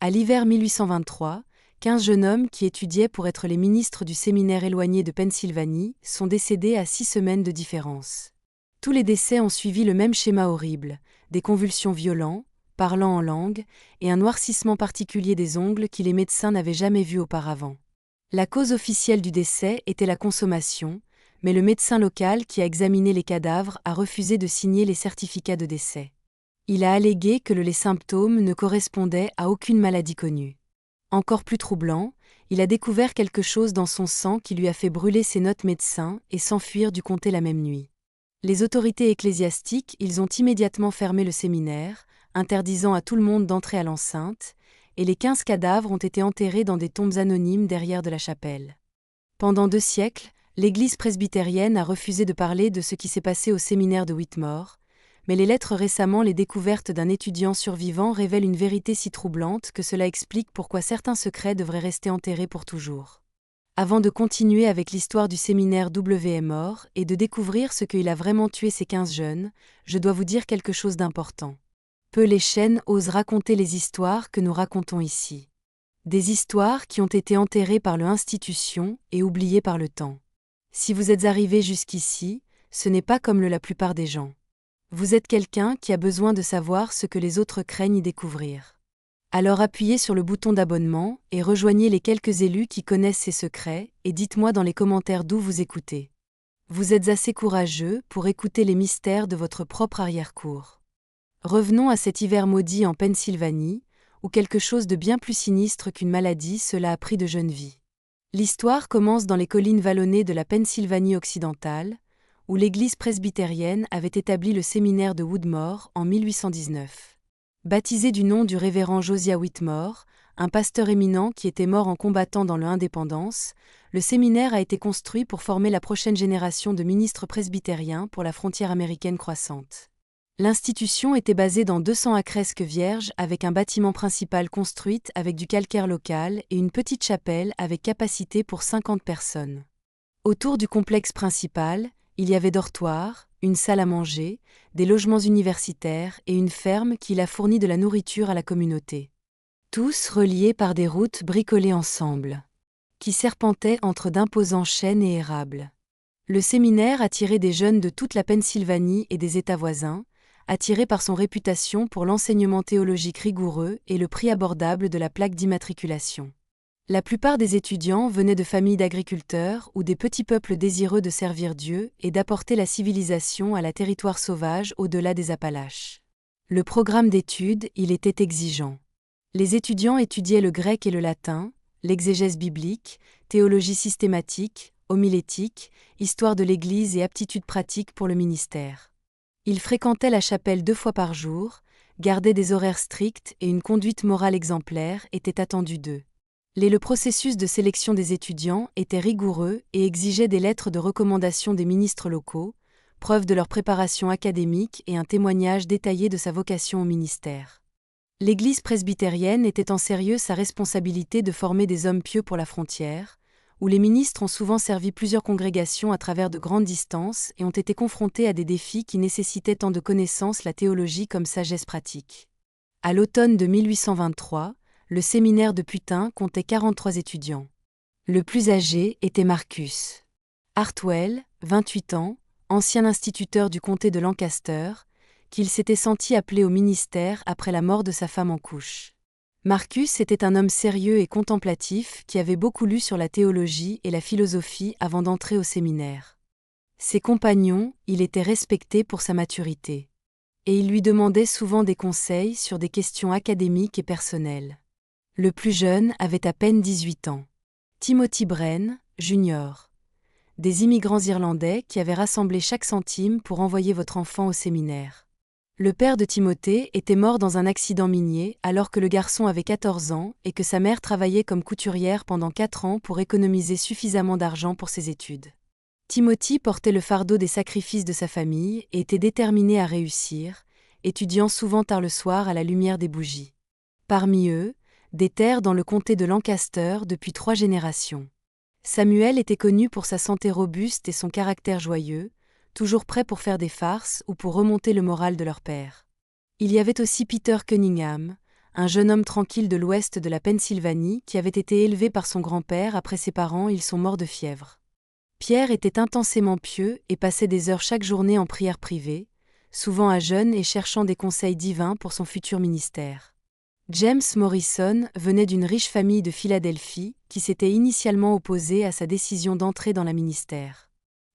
À l'hiver 1823, 15 jeunes hommes qui étudiaient pour être les ministres du séminaire éloigné de Pennsylvanie sont décédés à 6 semaines de différence. Tous les décès ont suivi le même schéma horrible, des convulsions violentes, parlant en langue, et un noircissement particulier des ongles que les médecins n'avaient jamais vu auparavant. La cause officielle du décès était la consommation, mais le médecin local qui a examiné les cadavres a refusé de signer les certificats de décès. Il a allégué que les symptômes ne correspondaient à aucune maladie connue. Encore plus troublant, il a découvert quelque chose dans son sang qui lui a fait brûler ses notes médecins et s'enfuir du comté la même nuit. Les autorités ecclésiastiques, ils ont immédiatement fermé le séminaire, interdisant à tout le monde d'entrer à l'enceinte, et les 15 cadavres ont été enterrés dans des tombes anonymes derrière de la chapelle. Pendant 2 siècles, l'Église presbytérienne a refusé de parler de ce qui s'est passé au séminaire de Whitmore, mais les lettres récemment les découvertes d'un étudiant survivant révèlent une vérité si troublante que cela explique pourquoi certains secrets devraient rester enterrés pour toujours. Avant de continuer avec l'histoire du séminaire Whitmore et de découvrir ce qu'il a vraiment tué ces 15 jeunes, je dois vous dire quelque chose d'important. Peu les chaînes osent raconter les histoires que nous racontons ici. Des histoires qui ont été enterrées par l'institution et oubliées par le temps. Si vous êtes arrivé jusqu'ici, ce n'est pas comme la plupart des gens. Vous êtes quelqu'un qui a besoin de savoir ce que les autres craignent y découvrir. Alors appuyez sur le bouton d'abonnement et rejoignez les quelques élus qui connaissent ces secrets et dites-moi dans les commentaires d'où vous écoutez. Vous êtes assez courageux pour écouter les mystères de votre propre arrière-cour. Revenons à cet hiver maudit en Pennsylvanie, où quelque chose de bien plus sinistre qu'une maladie cela a pris de jeunes vies. L'histoire commence dans les collines vallonnées de la Pennsylvanie occidentale, où l'Église presbytérienne avait établi le séminaire de Whitmore en 1819. Baptisé du nom du révérend Josiah Whitmore, un pasteur éminent qui était mort en combattant dans l'indépendance, le séminaire a été construit pour former la prochaine génération de ministres presbytériens pour la frontière américaine croissante. L'institution était basée dans 200 acresques vierges avec un bâtiment principal construite avec du calcaire local et une petite chapelle avec capacité pour 50 personnes. Autour du complexe principal, il y avait dortoirs, une salle à manger, des logements universitaires et une ferme qui a fourni de la nourriture à la communauté. Tous reliés par des routes bricolées ensemble, qui serpentaient entre d'imposants chênes et érables. Le séminaire attirait des jeunes de toute la Pennsylvanie et des États voisins, attirés par son réputation pour l'enseignement théologique rigoureux et le prix abordable de la plaque d'immatriculation. La plupart des étudiants venaient de familles d'agriculteurs ou des petits peuples désireux de servir Dieu et d'apporter la civilisation à la territoire sauvage au-delà des Appalaches. Le programme d'études, il était exigeant. Les étudiants étudiaient le grec et le latin, l'exégèse biblique, théologie systématique, homilétique, histoire de l'Église et aptitudes pratiques pour le ministère. Ils fréquentaient la chapelle 2 fois par jour, gardaient des horaires stricts et une conduite morale exemplaire était attendue d'eux. Le processus de sélection des étudiants était rigoureux et exigeait des lettres de recommandation des ministres locaux, preuve de leur préparation académique et un témoignage détaillé de sa vocation au ministère. L'Église presbytérienne était en sérieux sa responsabilité de former des hommes pieux pour la frontière, où les ministres ont souvent servi plusieurs congrégations à travers de grandes distances et ont été confrontés à des défis qui nécessitaient tant de connaissances la théologie comme sagesse pratique. À l'automne de 1823, le séminaire de Putin comptait 43 étudiants. Le plus âgé était Marcus Hartwell, 28 ans, ancien instituteur du comté de Lancaster, qu'il s'était senti appelé au ministère après la mort de sa femme en couche. Marcus était un homme sérieux et contemplatif qui avait beaucoup lu sur la théologie et la philosophie avant d'entrer au séminaire. Ses compagnons, il était respecté pour sa maturité. Et il lui demandait souvent des conseils sur des questions académiques et personnelles. Le plus jeune avait à peine 18 ans. Timothy Bren, Jr. Des immigrants irlandais qui avaient rassemblé chaque centime pour envoyer votre enfant au séminaire. Le père de Timothée était mort dans un accident minier alors que le garçon avait 14 ans et que sa mère travaillait comme couturière pendant 4 ans pour économiser suffisamment d'argent pour ses études. Timothy portait le fardeau des sacrifices de sa famille et était déterminé à réussir, étudiant souvent tard le soir à la lumière des bougies. Parmi eux, des terres dans le comté de Lancaster depuis 3 générations. Samuel était connu pour sa santé robuste et son caractère joyeux, toujours prêt pour faire des farces ou pour remonter le moral de leur père. Il y avait aussi Peter Cunningham, un jeune homme tranquille de l'ouest de la Pennsylvanie qui avait été élevé par son grand-père après ses parents, ils sont morts de fièvre. Pierre était intensément pieux et passait des heures chaque journée en prière privée, souvent à jeûne et cherchant des conseils divins pour son futur ministère. James Morrison venait d'une riche famille de Philadelphie qui s'était initialement opposée à sa décision d'entrer dans le ministère.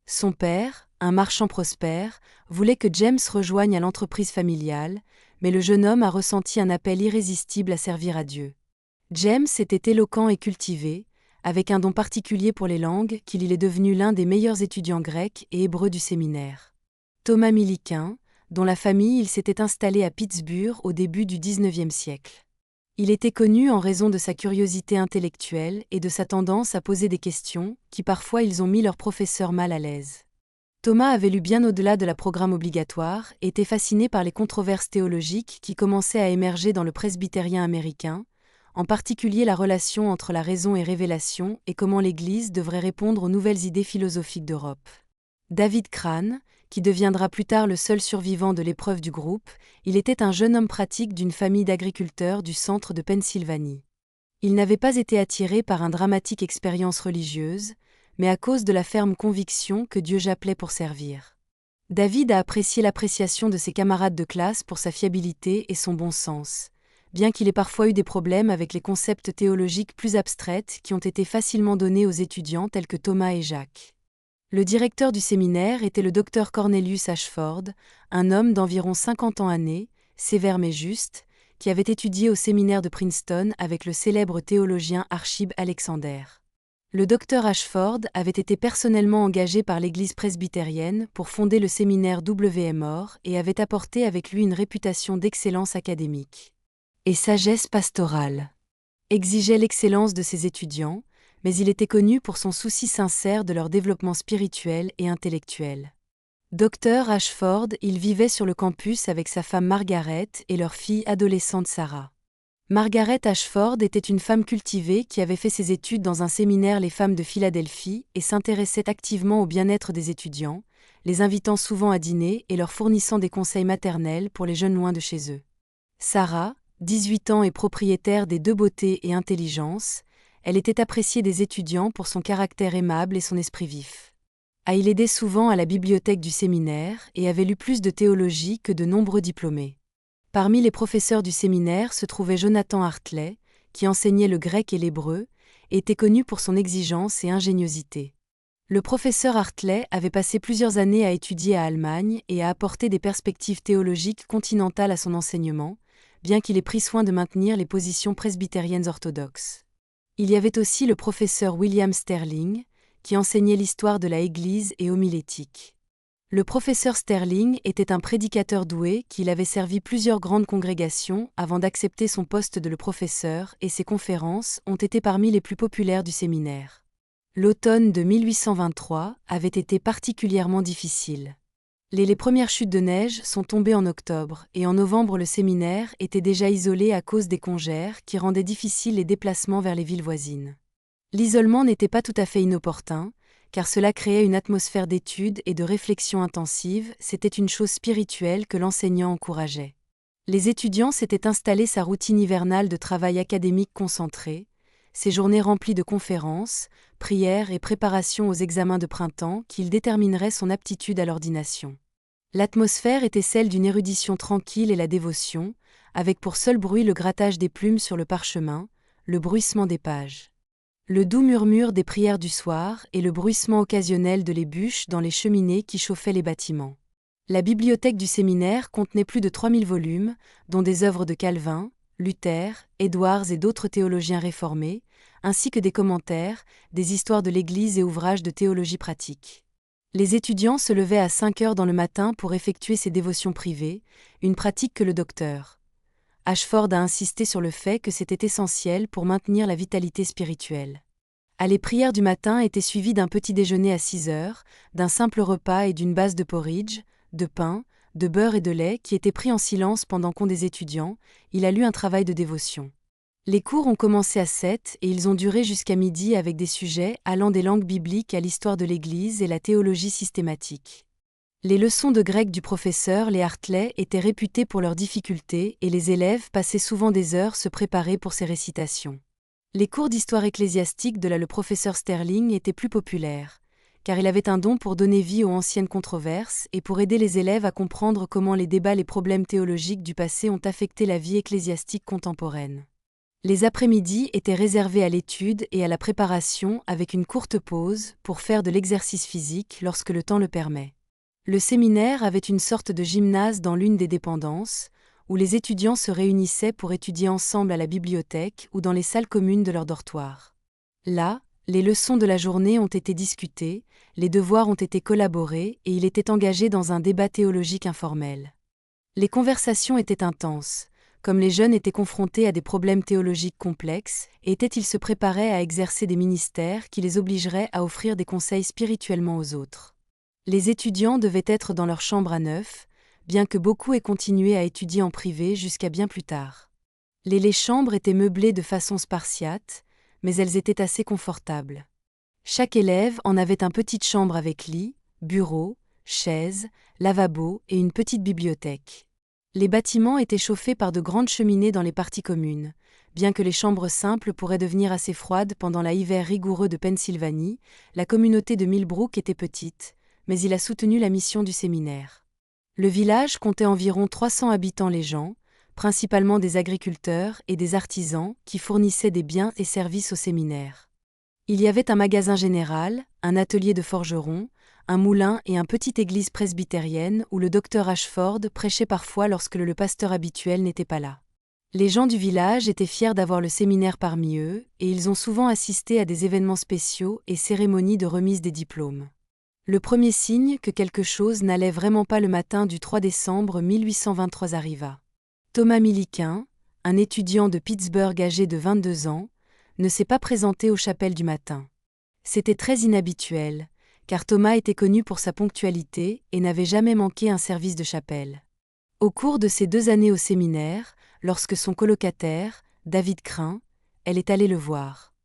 Son père, un marchand prospère, voulait que James rejoigne l'entreprise familiale, mais le jeune homme a ressenti un appel irrésistible à servir à Dieu. James était éloquent et cultivé, avec un don particulier pour les langues qu'il est devenu l'un des meilleurs étudiants grecs et hébreux du séminaire. Thomas Milliquin, dont la famille il s'était installé à Pittsburgh au début du XIXe siècle. Il était connu en raison de sa curiosité intellectuelle et de sa tendance à poser des questions qui parfois ils ont mis leurs professeurs mal à l'aise. Thomas avait lu bien au-delà de la programme obligatoire et était fasciné par les controverses théologiques qui commençaient à émerger dans le presbytérien américain, en particulier la relation entre la raison et révélation et comment l'Église devrait répondre aux nouvelles idées philosophiques d'Europe. David Crane, qui deviendra plus tard le seul survivant de l'épreuve du groupe, il était un jeune homme pratique d'une famille d'agriculteurs du centre de Pennsylvanie. Il n'avait pas été attiré par une dramatique expérience religieuse, mais à cause de la ferme conviction que Dieu l'appelait pour servir. David a apprécié l'appréciation de ses camarades de classe pour sa fiabilité et son bon sens, bien qu'il ait parfois eu des problèmes avec les concepts théologiques plus abstraits qui ont été facilement donnés aux étudiants tels que Thomas et Jacques. Le directeur du séminaire était le docteur Cornelius Ashford, un homme d'environ 50 ans né, sévère mais juste, qui avait étudié au séminaire de Princeton avec le célèbre théologien Archib Alexander. Le docteur Ashford avait été personnellement engagé par l'Église presbytérienne pour fonder le séminaire W.M. Moore et avait apporté avec lui une réputation d'excellence académique et sagesse pastorale. Exigeait l'excellence de ses étudiants, mais il était connu pour son souci sincère de leur développement spirituel et intellectuel. Dr Ashford, il vivait sur le campus avec sa femme Margaret et leur fille adolescente Sarah. Margaret Ashford était une femme cultivée qui avait fait ses études dans un séminaire Les Femmes de Philadelphie et s'intéressait activement au bien-être des étudiants, les invitant souvent à dîner et leur fournissant des conseils maternels pour les jeunes loin de chez eux. Sarah, 18 ans et propriétaire des deux beautés et intelligence, elle était appréciée des étudiants pour son caractère aimable et son esprit vif. Il aidait souvent à la bibliothèque du séminaire et avait lu plus de théologie que de nombreux diplômés. Parmi les professeurs du séminaire se trouvait Jonathan Hartley, qui enseignait le grec et l'hébreu, et était connu pour son exigence et ingéniosité. Le professeur Hartley avait passé plusieurs années à étudier à Allemagne et à apporter des perspectives théologiques continentales à son enseignement, bien qu'il ait pris soin de maintenir les positions presbytériennes orthodoxes. Il y avait aussi le professeur William Sterling, qui enseignait l'histoire de la Église et homilétique. Le professeur Sterling était un prédicateur doué qui avait servi plusieurs grandes congrégations avant d'accepter son poste de le professeur et ses conférences ont été parmi les plus populaires du séminaire. L'automne de 1823 avait été particulièrement difficile. Les premières chutes de neige sont tombées en octobre et en novembre le séminaire était déjà isolé à cause des congères qui rendaient difficiles les déplacements vers les villes voisines. L'isolement n'était pas tout à fait inopportun, car cela créait une atmosphère d'étude et de réflexion intensive, c'était une chose spirituelle que l'enseignant encourageait. Les étudiants s'étaient installés sa routine hivernale de travail académique concentré, ses journées remplies de conférences, prières et préparations aux examens de printemps qu'ils détermineraient son aptitude à l'ordination. L'atmosphère était celle d'une érudition tranquille et la dévotion, avec pour seul bruit le grattage des plumes sur le parchemin, le bruissement des pages. Le doux murmure des prières du soir et le bruissement occasionnel de les bûches dans les cheminées qui chauffaient les bâtiments. La bibliothèque du séminaire contenait plus de 3000 volumes, dont des œuvres de Calvin, Luther, Edwards et d'autres théologiens réformés, ainsi que des commentaires, des histoires de l'Église et ouvrages de théologie pratique. Les étudiants se levaient à 5 heures dans le matin pour effectuer ces dévotions privées, une pratique que le docteur Ashford a insisté sur le fait que c'était essentiel pour maintenir la vitalité spirituelle. Les prières du matin étaient suivies d'un petit déjeuner à 6 heures, d'un simple repas et d'une base de porridge, de pain, de beurre et de lait qui étaient pris en silence pendant qu'on des étudiants, il a lu un travail de dévotion. Les cours ont commencé à 7 et ils ont duré jusqu'à midi avec des sujets allant des langues bibliques à l'histoire de l'Église et la théologie systématique. Les leçons de grec du professeur Les Hartley étaient réputées pour leurs difficultés et les élèves passaient souvent des heures se préparer pour ces récitations. Les cours d'histoire ecclésiastique de le professeur Sterling étaient plus populaires, car il avait un don pour donner vie aux anciennes controverses et pour aider les élèves à comprendre comment les débats et les problèmes théologiques du passé ont affecté la vie ecclésiastique contemporaine. Les après-midi étaient réservés à l'étude et à la préparation avec une courte pause pour faire de l'exercice physique lorsque le temps le permet. Le séminaire avait une sorte de gymnase dans l'une des dépendances, où les étudiants se réunissaient pour étudier ensemble à la bibliothèque ou dans les salles communes de leur dortoir. Là, les leçons de la journée ont été discutées, les devoirs ont été collaborés et il était engagé dans un débat théologique informel. Les conversations étaient intenses, comme les jeunes étaient confrontés à des problèmes théologiques complexes, et ils se préparaient à exercer des ministères qui les obligeraient à offrir des conseils spirituellement aux autres. Les étudiants devaient être dans leur chambre à neuf, bien que beaucoup aient continué à étudier en privé jusqu'à bien plus tard. Les chambres étaient meublées de façon spartiate, mais elles étaient assez confortables. Chaque élève en avait une petite chambre avec lit, bureau, chaise, lavabo et une petite bibliothèque. Les bâtiments étaient chauffés par de grandes cheminées dans les parties communes. Bien que les chambres simples pourraient devenir assez froides pendant l'hiver rigoureux de Pennsylvanie, la communauté de Millbrook était petite, mais il a soutenu la mission du séminaire. Le village comptait environ 300 habitants les gens, principalement des agriculteurs et des artisans qui fournissaient des biens et services au séminaire. Il y avait un magasin général, un atelier de forgeron, un moulin et une petite église presbytérienne où le docteur Ashford prêchait parfois lorsque le pasteur habituel n'était pas là. Les gens du village étaient fiers d'avoir le séminaire parmi eux et ils ont souvent assisté à des événements spéciaux et cérémonies de remise des diplômes. Le premier signe que quelque chose n'allait vraiment pas le matin du 3 décembre 1823 arriva. Thomas Milliquin, un étudiant de Pittsburgh âgé de 22 ans, ne s'est pas présenté aux chapelles du matin. C'était très inhabituel, car Thomas était connu pour sa ponctualité et n'avait jamais manqué un service de chapelle. Au cours de ses 2 années au séminaire, lorsque son colocataire, David Crin, elle est allée le voir.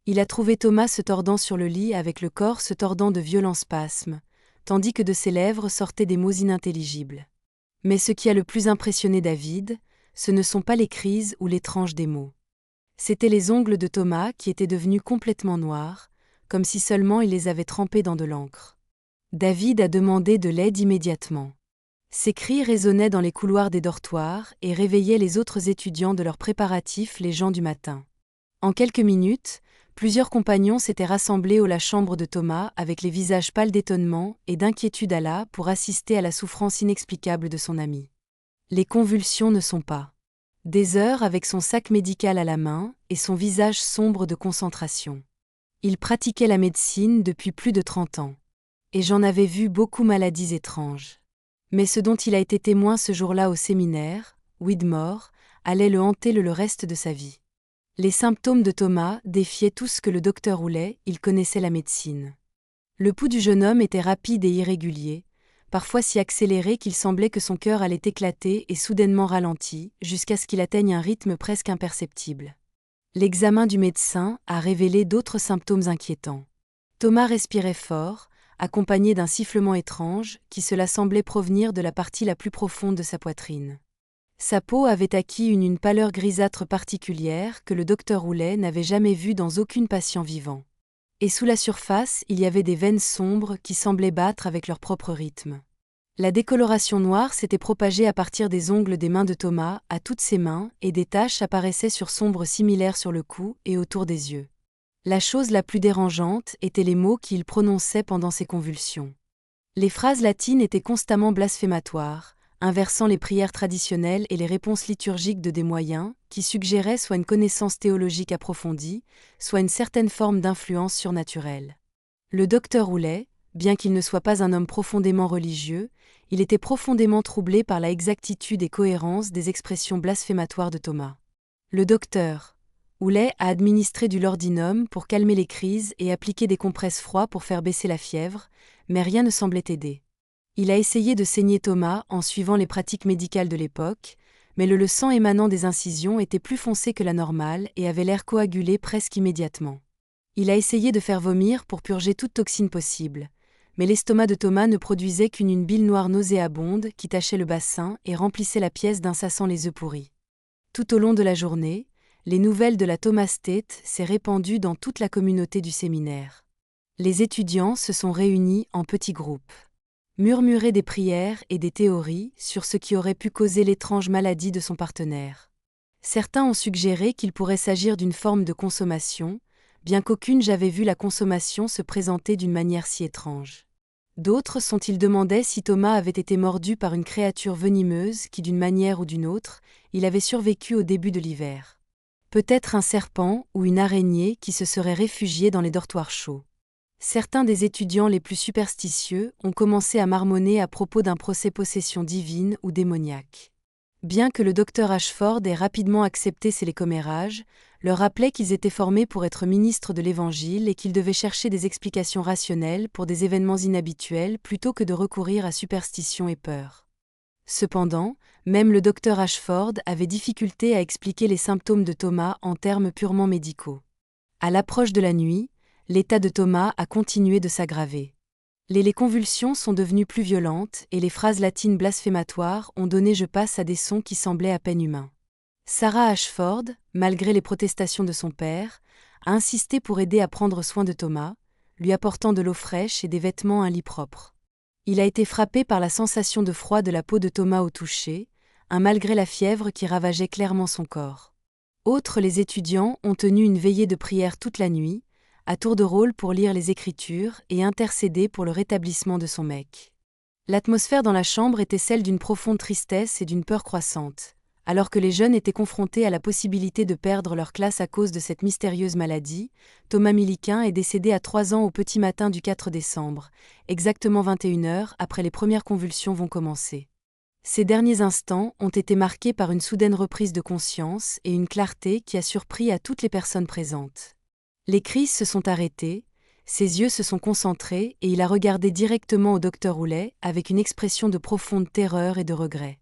Il a trouvé Thomas se tordant sur le lit avec le corps se tordant de violents spasmes, tandis que de ses lèvres sortaient des mots inintelligibles. Mais ce qui a le plus impressionné David, ce ne sont pas les crises ou les tranches des mots. C'étaient les ongles de Thomas qui étaient devenus complètement noirs, comme si seulement il les avait trempés dans de l'encre. David a demandé de l'aide immédiatement. Ses cris résonnaient dans les couloirs des dortoirs et réveillaient les autres étudiants de leurs préparatifs les gens du matin. En quelques minutes, plusieurs compagnons s'étaient rassemblés à la chambre de Thomas avec les visages pâles d'étonnement et d'inquiétude à là pour assister à la souffrance inexplicable de son ami. Les convulsions ne sont pas. Des heures avec son sac médical à la main et son visage sombre de concentration. Il pratiquait la médecine depuis plus de 30 ans. Et j'en avais vu beaucoup maladies étranges. Mais ce dont il a été témoin ce jour-là au séminaire, Widmore, allait le hanter le reste de sa vie. Les symptômes de Thomas défiaient tout ce que le docteur voulait, il connaissait la médecine. Le pouls du jeune homme était rapide et irrégulier, parfois si accéléré qu'il semblait que son cœur allait éclater et soudainement ralenti, jusqu'à ce qu'il atteigne un rythme presque imperceptible. L'examen du médecin a révélé d'autres symptômes inquiétants. Thomas respirait fort, accompagné d'un sifflement étrange qui cela semblait provenir de la partie la plus profonde de sa poitrine. Sa peau avait acquis une pâleur grisâtre particulière que le docteur Roulet n'avait jamais vue dans aucun patient vivant. Et sous la surface, il y avait des veines sombres qui semblaient battre avec leur propre rythme. La décoloration noire s'était propagée à partir des ongles des mains de Thomas à toutes ses mains et des taches apparaissaient sur sombres similaires sur le cou et autour des yeux. La chose la plus dérangeante étaient les mots qu'il prononçait pendant ses convulsions. Les phrases latines étaient constamment blasphématoires, inversant les prières traditionnelles et les réponses liturgiques de des moyens, qui suggéraient soit une connaissance théologique approfondie, soit une certaine forme d'influence surnaturelle. Le docteur Roulet, bien qu'il ne soit pas un homme profondément religieux, il était profondément troublé par la exactitude et cohérence des expressions blasphématoires de Thomas. Le docteur Roulet a administré du laudanum pour calmer les crises et appliqué des compresses froides pour faire baisser la fièvre, mais rien ne semblait aider. Il a essayé de saigner Thomas en suivant les pratiques médicales de l'époque, mais le sang émanant des incisions était plus foncé que la normale et avait l'air coagulé presque immédiatement. Il a essayé de faire vomir pour purger toute toxine possible, mais l'estomac de Thomas ne produisait qu'une bile noire nauséabonde qui tachait le bassin et remplissait la pièce d'un ça sent les œufs pourris. Tout au long de la journée, les nouvelles de la Thomas-Tate s'est répandues dans toute la communauté du séminaire. Les étudiants se sont réunis en petits groupes. Murmuraient des prières et des théories sur ce qui aurait pu causer l'étrange maladie de son partenaire. Certains ont suggéré qu'il pourrait s'agir d'une forme de consommation, bien qu'aucune j'avais vu la consommation se présenter d'une manière si étrange. D'autres sont-ils demandaient si Thomas avait été mordu par une créature venimeuse qui, d'une manière ou d'une autre, il avait survécu au début de l'hiver. Peut-être un serpent ou une araignée qui se serait réfugié dans les dortoirs chauds. Certains des étudiants les plus superstitieux ont commencé à marmonner à propos d'un procès possession divine ou démoniaque. Bien que le docteur Ashford ait rapidement accepté ces commérages, leur rappelait qu'ils étaient formés pour être ministres de l'Évangile et qu'ils devaient chercher des explications rationnelles pour des événements inhabituels plutôt que de recourir à superstition et peur. Cependant, même le docteur Ashford avait difficulté à expliquer les symptômes de Thomas en termes purement médicaux. À l'approche de la nuit, l'état de Thomas a continué de s'aggraver. Les convulsions sont devenues plus violentes et les phrases latines blasphématoires ont donné je passe à des sons qui semblaient à peine humains. Sarah Ashford, malgré les protestations de son père, a insisté pour aider à prendre soin de Thomas, lui apportant de l'eau fraîche et des vêtements un lit propre. Il a été frappé par la sensation de froid de la peau de Thomas au toucher, malgré la fièvre qui ravageait clairement son corps. Autres les étudiants ont tenu une veillée de prière toute la nuit, à tour de rôle pour lire les Écritures et intercéder pour le rétablissement de son mec. L'atmosphère dans la chambre était celle d'une profonde tristesse et d'une peur croissante, alors que les jeunes étaient confrontés à la possibilité de perdre leur classe à cause de cette mystérieuse maladie. Thomas Milliquin est décédé à 3 ans au petit matin du 4 décembre, exactement 21 heures après les premières convulsions vont commencer. Ces derniers instants ont été marqués par une soudaine reprise de conscience et une clarté qui a surpris à toutes les personnes présentes. Les crises se sont arrêtées, ses yeux se sont concentrés et il a regardé directement au docteur Roulet avec une expression de profonde terreur et de regret.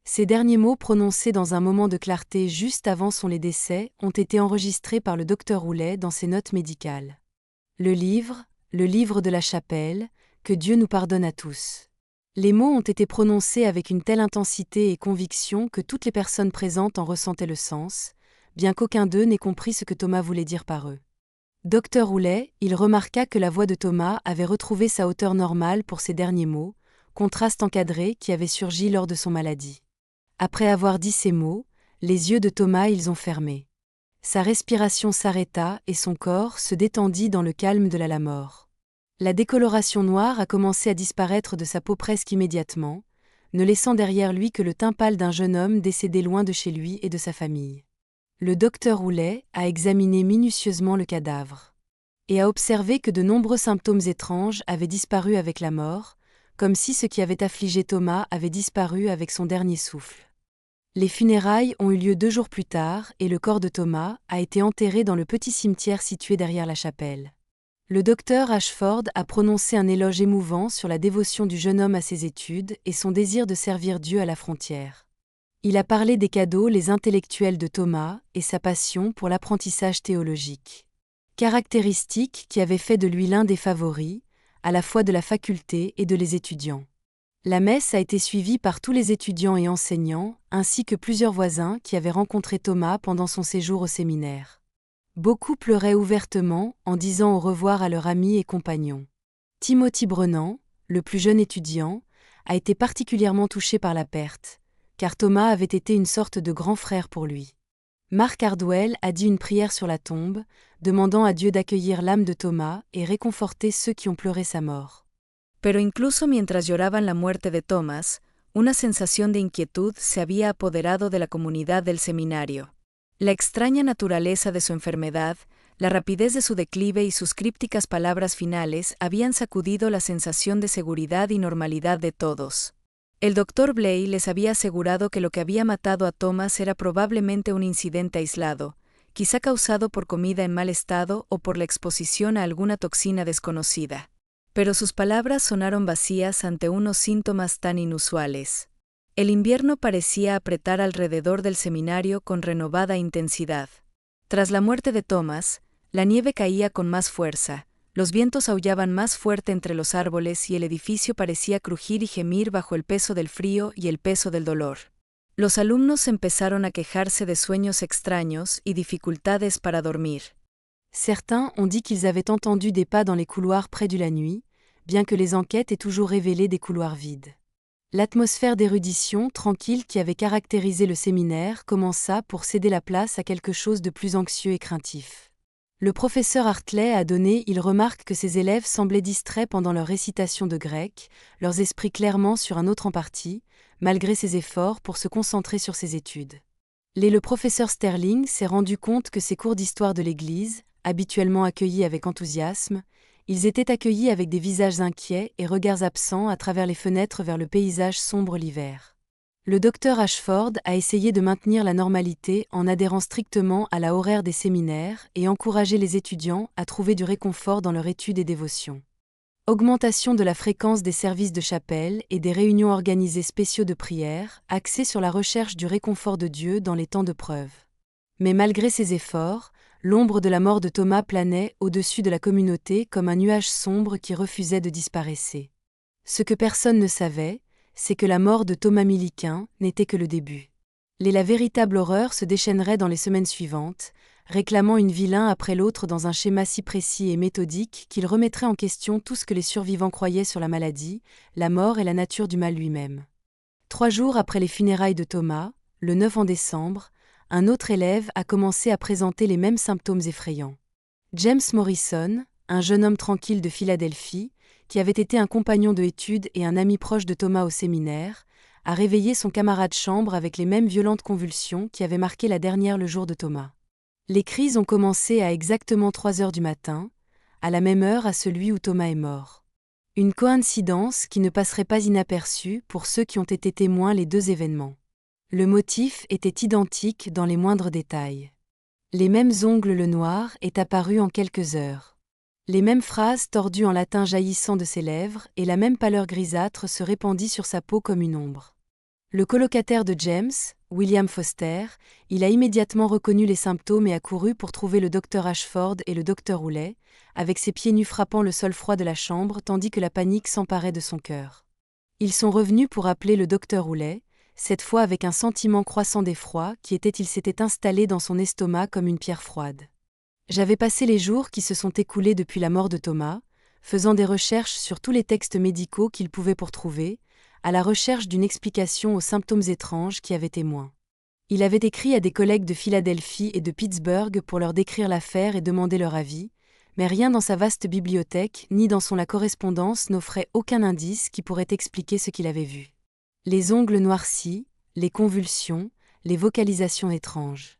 Ces derniers mots prononcés dans un moment de clarté juste avant son décès ont été enregistrés par le docteur Roulet dans ses notes médicales. Le livre de la chapelle, que Dieu nous pardonne à tous. Les mots ont été prononcés avec une telle intensité et conviction que toutes les personnes présentes en ressentaient le sens, bien qu'aucun d'eux n'ait compris ce que Thomas voulait dire par eux. Docteur Roulet, il remarqua que la voix de Thomas avait retrouvé sa hauteur normale pour ces derniers mots, contraste encadré qui avait surgi lors de son maladie. Après avoir dit ces mots, les yeux de Thomas ils ont fermé. Sa respiration s'arrêta et son corps se détendit dans le calme de la mort. La décoloration noire a commencé à disparaître de sa peau presque immédiatement, ne laissant derrière lui que le teint pâle d'un jeune homme décédé loin de chez lui et de sa famille. Le docteur Roulet a examiné minutieusement le cadavre et a observé que de nombreux symptômes étranges avaient disparu avec la mort, comme si ce qui avait affligé Thomas avait disparu avec son dernier souffle. Les funérailles ont eu lieu 2 jours plus tard et le corps de Thomas a été enterré dans le petit cimetière situé derrière la chapelle. Le docteur Ashford a prononcé un éloge émouvant sur la dévotion du jeune homme à ses études et son désir de servir Dieu à la frontière. Il a parlé des cadeaux les intellectuels de Thomas et sa passion pour l'apprentissage théologique. Caractéristiques qui avaient fait de lui l'un des favoris, à la fois de la faculté et de les étudiants. La messe a été suivie par tous les étudiants et enseignants, ainsi que plusieurs voisins qui avaient rencontré Thomas pendant son séjour au séminaire. Beaucoup pleuraient ouvertement en disant au revoir à leur ami et compagnon. Timothy Brennan, le plus jeune étudiant, a été particulièrement touché par la perte, car Thomas avait été une sorte de grand frère pour lui. Mark Hardwell a dit une prière sur la tombe, demandant à Dieu d'accueillir l'âme de Thomas et réconforter ceux qui ont pleuré sa mort. Pero incluso mientras lloraban la muerte de Thomas, una sensación de inquietud se había apoderado de la comunidad del seminario. La extraña naturaleza de su enfermedad, la rapidez de su declive y sus crípticas palabras finales habían sacudido la sensación de seguridad y normalidad de todos. El doctor Blay les había asegurado que lo que había matado a Thomas era probablemente un incidente aislado, quizá causado por comida en mal estado o por la exposición a alguna toxina desconocida. Pero sus palabras sonaron vacías ante unos síntomas tan inusuales. El invierno parecía apretar alrededor del seminario con renovada intensidad. Tras la muerte de Thomas, la nieve caía con más fuerza, Los vientos aullaban más fuerte entre los árboles y el edificio parecía crujir y gemir bajo el peso del frío y el peso del dolor. Los alumnos empezaron a quejarse de sueños extraños y dificultades para dormir. Certains ont dit qu'ils avaient entendu des pas dans les couloirs près de la nuit, bien que les enquêtes aient toujours révélé des couloirs vides. L'atmosphère d'érudition tranquille qui avait caractérisé le séminaire commença pour céder la place à quelque chose de plus anxieux et craintif. Le professeur Hartley a donné, il remarque que ses élèves semblaient distraits pendant leur récitation de grec, leurs esprits clairement sur un autre en partie, malgré ses efforts pour se concentrer sur ses études. Le professeur Sterling s'est rendu compte que ses cours d'histoire de l'Église, habituellement accueillis avec enthousiasme, ils étaient accueillis avec des visages inquiets et regards absents à travers les fenêtres vers le paysage sombre l'hiver. Le docteur Ashford a essayé de maintenir la normalité en adhérant strictement à la horaire des séminaires et encouragé les étudiants à trouver du réconfort dans leur étude et dévotion. Augmentation de la fréquence des services de chapelle et des réunions organisées spéciaux de prière, axés sur la recherche du réconfort de Dieu dans les temps de preuve. Mais malgré ces efforts, l'ombre de la mort de Thomas planait au-dessus de la communauté comme un nuage sombre qui refusait de disparaître. Ce que personne ne savait, c'est que la mort de Thomas Milliquin n'était que le début. La véritable horreur se déchaînerait dans les semaines suivantes, réclamant une vie l'un après l'autre dans un schéma si précis et méthodique qu'il remettrait en question tout ce que les survivants croyaient sur la maladie, la mort et la nature du mal lui-même. 3 jours après les funérailles de Thomas, le 9 décembre, un autre élève a commencé à présenter les mêmes symptômes effrayants. James Morrison, un jeune homme tranquille de Philadelphie, qui avait été un compagnon de études et un ami proche de Thomas au séminaire, a réveillé son camarade chambre avec les mêmes violentes convulsions qui avaient marqué la dernière le jour de Thomas. Les crises ont commencé à exactement 3 heures du matin, à la même heure à celui où Thomas est mort. Une coïncidence qui ne passerait pas inaperçue pour ceux qui ont été témoins les 2 événements. Le motif était identique dans les moindres détails. Les mêmes ongles le noir est apparu en quelques heures. Les mêmes phrases tordues en latin jaillissant de ses lèvres et la même pâleur grisâtre se répandit sur sa peau comme une ombre. Le colocataire de James, William Foster, il a immédiatement reconnu les symptômes et a couru pour trouver le docteur Ashford et le docteur Houlet, avec ses pieds nus frappant le sol froid de la chambre tandis que la panique s'emparait de son cœur. Ils sont revenus pour appeler le docteur Houlet, cette fois avec un sentiment croissant d'effroi il s'était installé dans son estomac comme une pierre froide. J'avais passé les jours qui se sont écoulés depuis la mort de Thomas, faisant des recherches sur tous les textes médicaux qu'il pouvait pour trouver, à la recherche d'une explication aux symptômes étranges qui avaient témoin. Il avait écrit à des collègues de Philadelphie et de Pittsburgh pour leur décrire l'affaire et demander leur avis, mais rien dans sa vaste bibliothèque ni dans la correspondance n'offrait aucun indice qui pourrait expliquer ce qu'il avait vu. Les ongles noircis, les convulsions, les vocalisations étranges.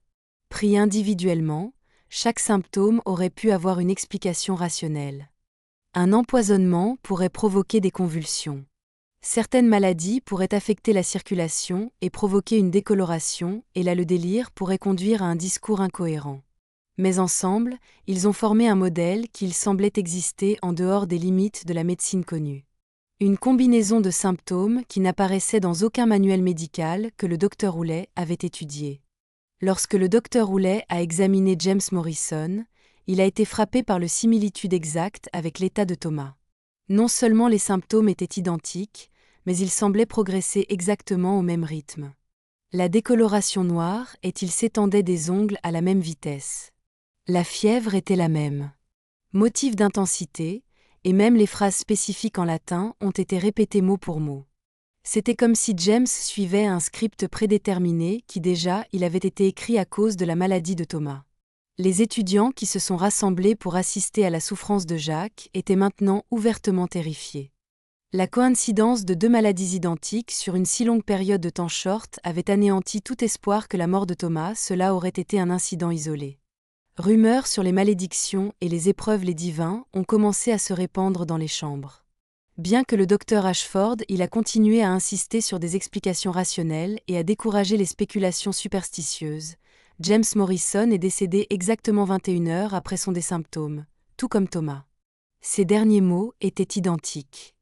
Pris individuellement, chaque symptôme aurait pu avoir une explication rationnelle. Un empoisonnement pourrait provoquer des convulsions. Certaines maladies pourraient affecter la circulation et provoquer une décoloration, et là le délire pourrait conduire à un discours incohérent. Mais ensemble, ils ont formé un modèle qui semblait exister en dehors des limites de la médecine connue. Une combinaison de symptômes qui n'apparaissait dans aucun manuel médical que le docteur Houlet avait étudié. Lorsque le docteur Houlet a examiné James Morrison, il a été frappé par le similitude exacte avec l'état de Thomas. Non seulement les symptômes étaient identiques, mais ils semblaient progresser exactement au même rythme. La décoloration noire il s'étendait des ongles à la même vitesse. La fièvre était la même. Motif d'intensité, et même les phrases spécifiques en latin ont été répétées mot pour mot. C'était comme si James suivait un script prédéterminé qui déjà il avait été écrit à cause de la maladie de Thomas. Les étudiants qui se sont rassemblés pour assister à la souffrance de Jacques étaient maintenant ouvertement terrifiés. La coïncidence de 2 maladies identiques sur une si longue période de temps short avait anéanti tout espoir que la mort de Thomas cela aurait été un incident isolé. Rumeurs sur les malédictions et les épreuves les divins ont commencé à se répandre dans les chambres. Bien que le docteur Ashford il a continué à insister sur des explications rationnelles et à décourager les spéculations superstitieuses, James Morrison est décédé exactement 21 heures après son des symptômes, tout comme Thomas. Ses derniers mots étaient identiques.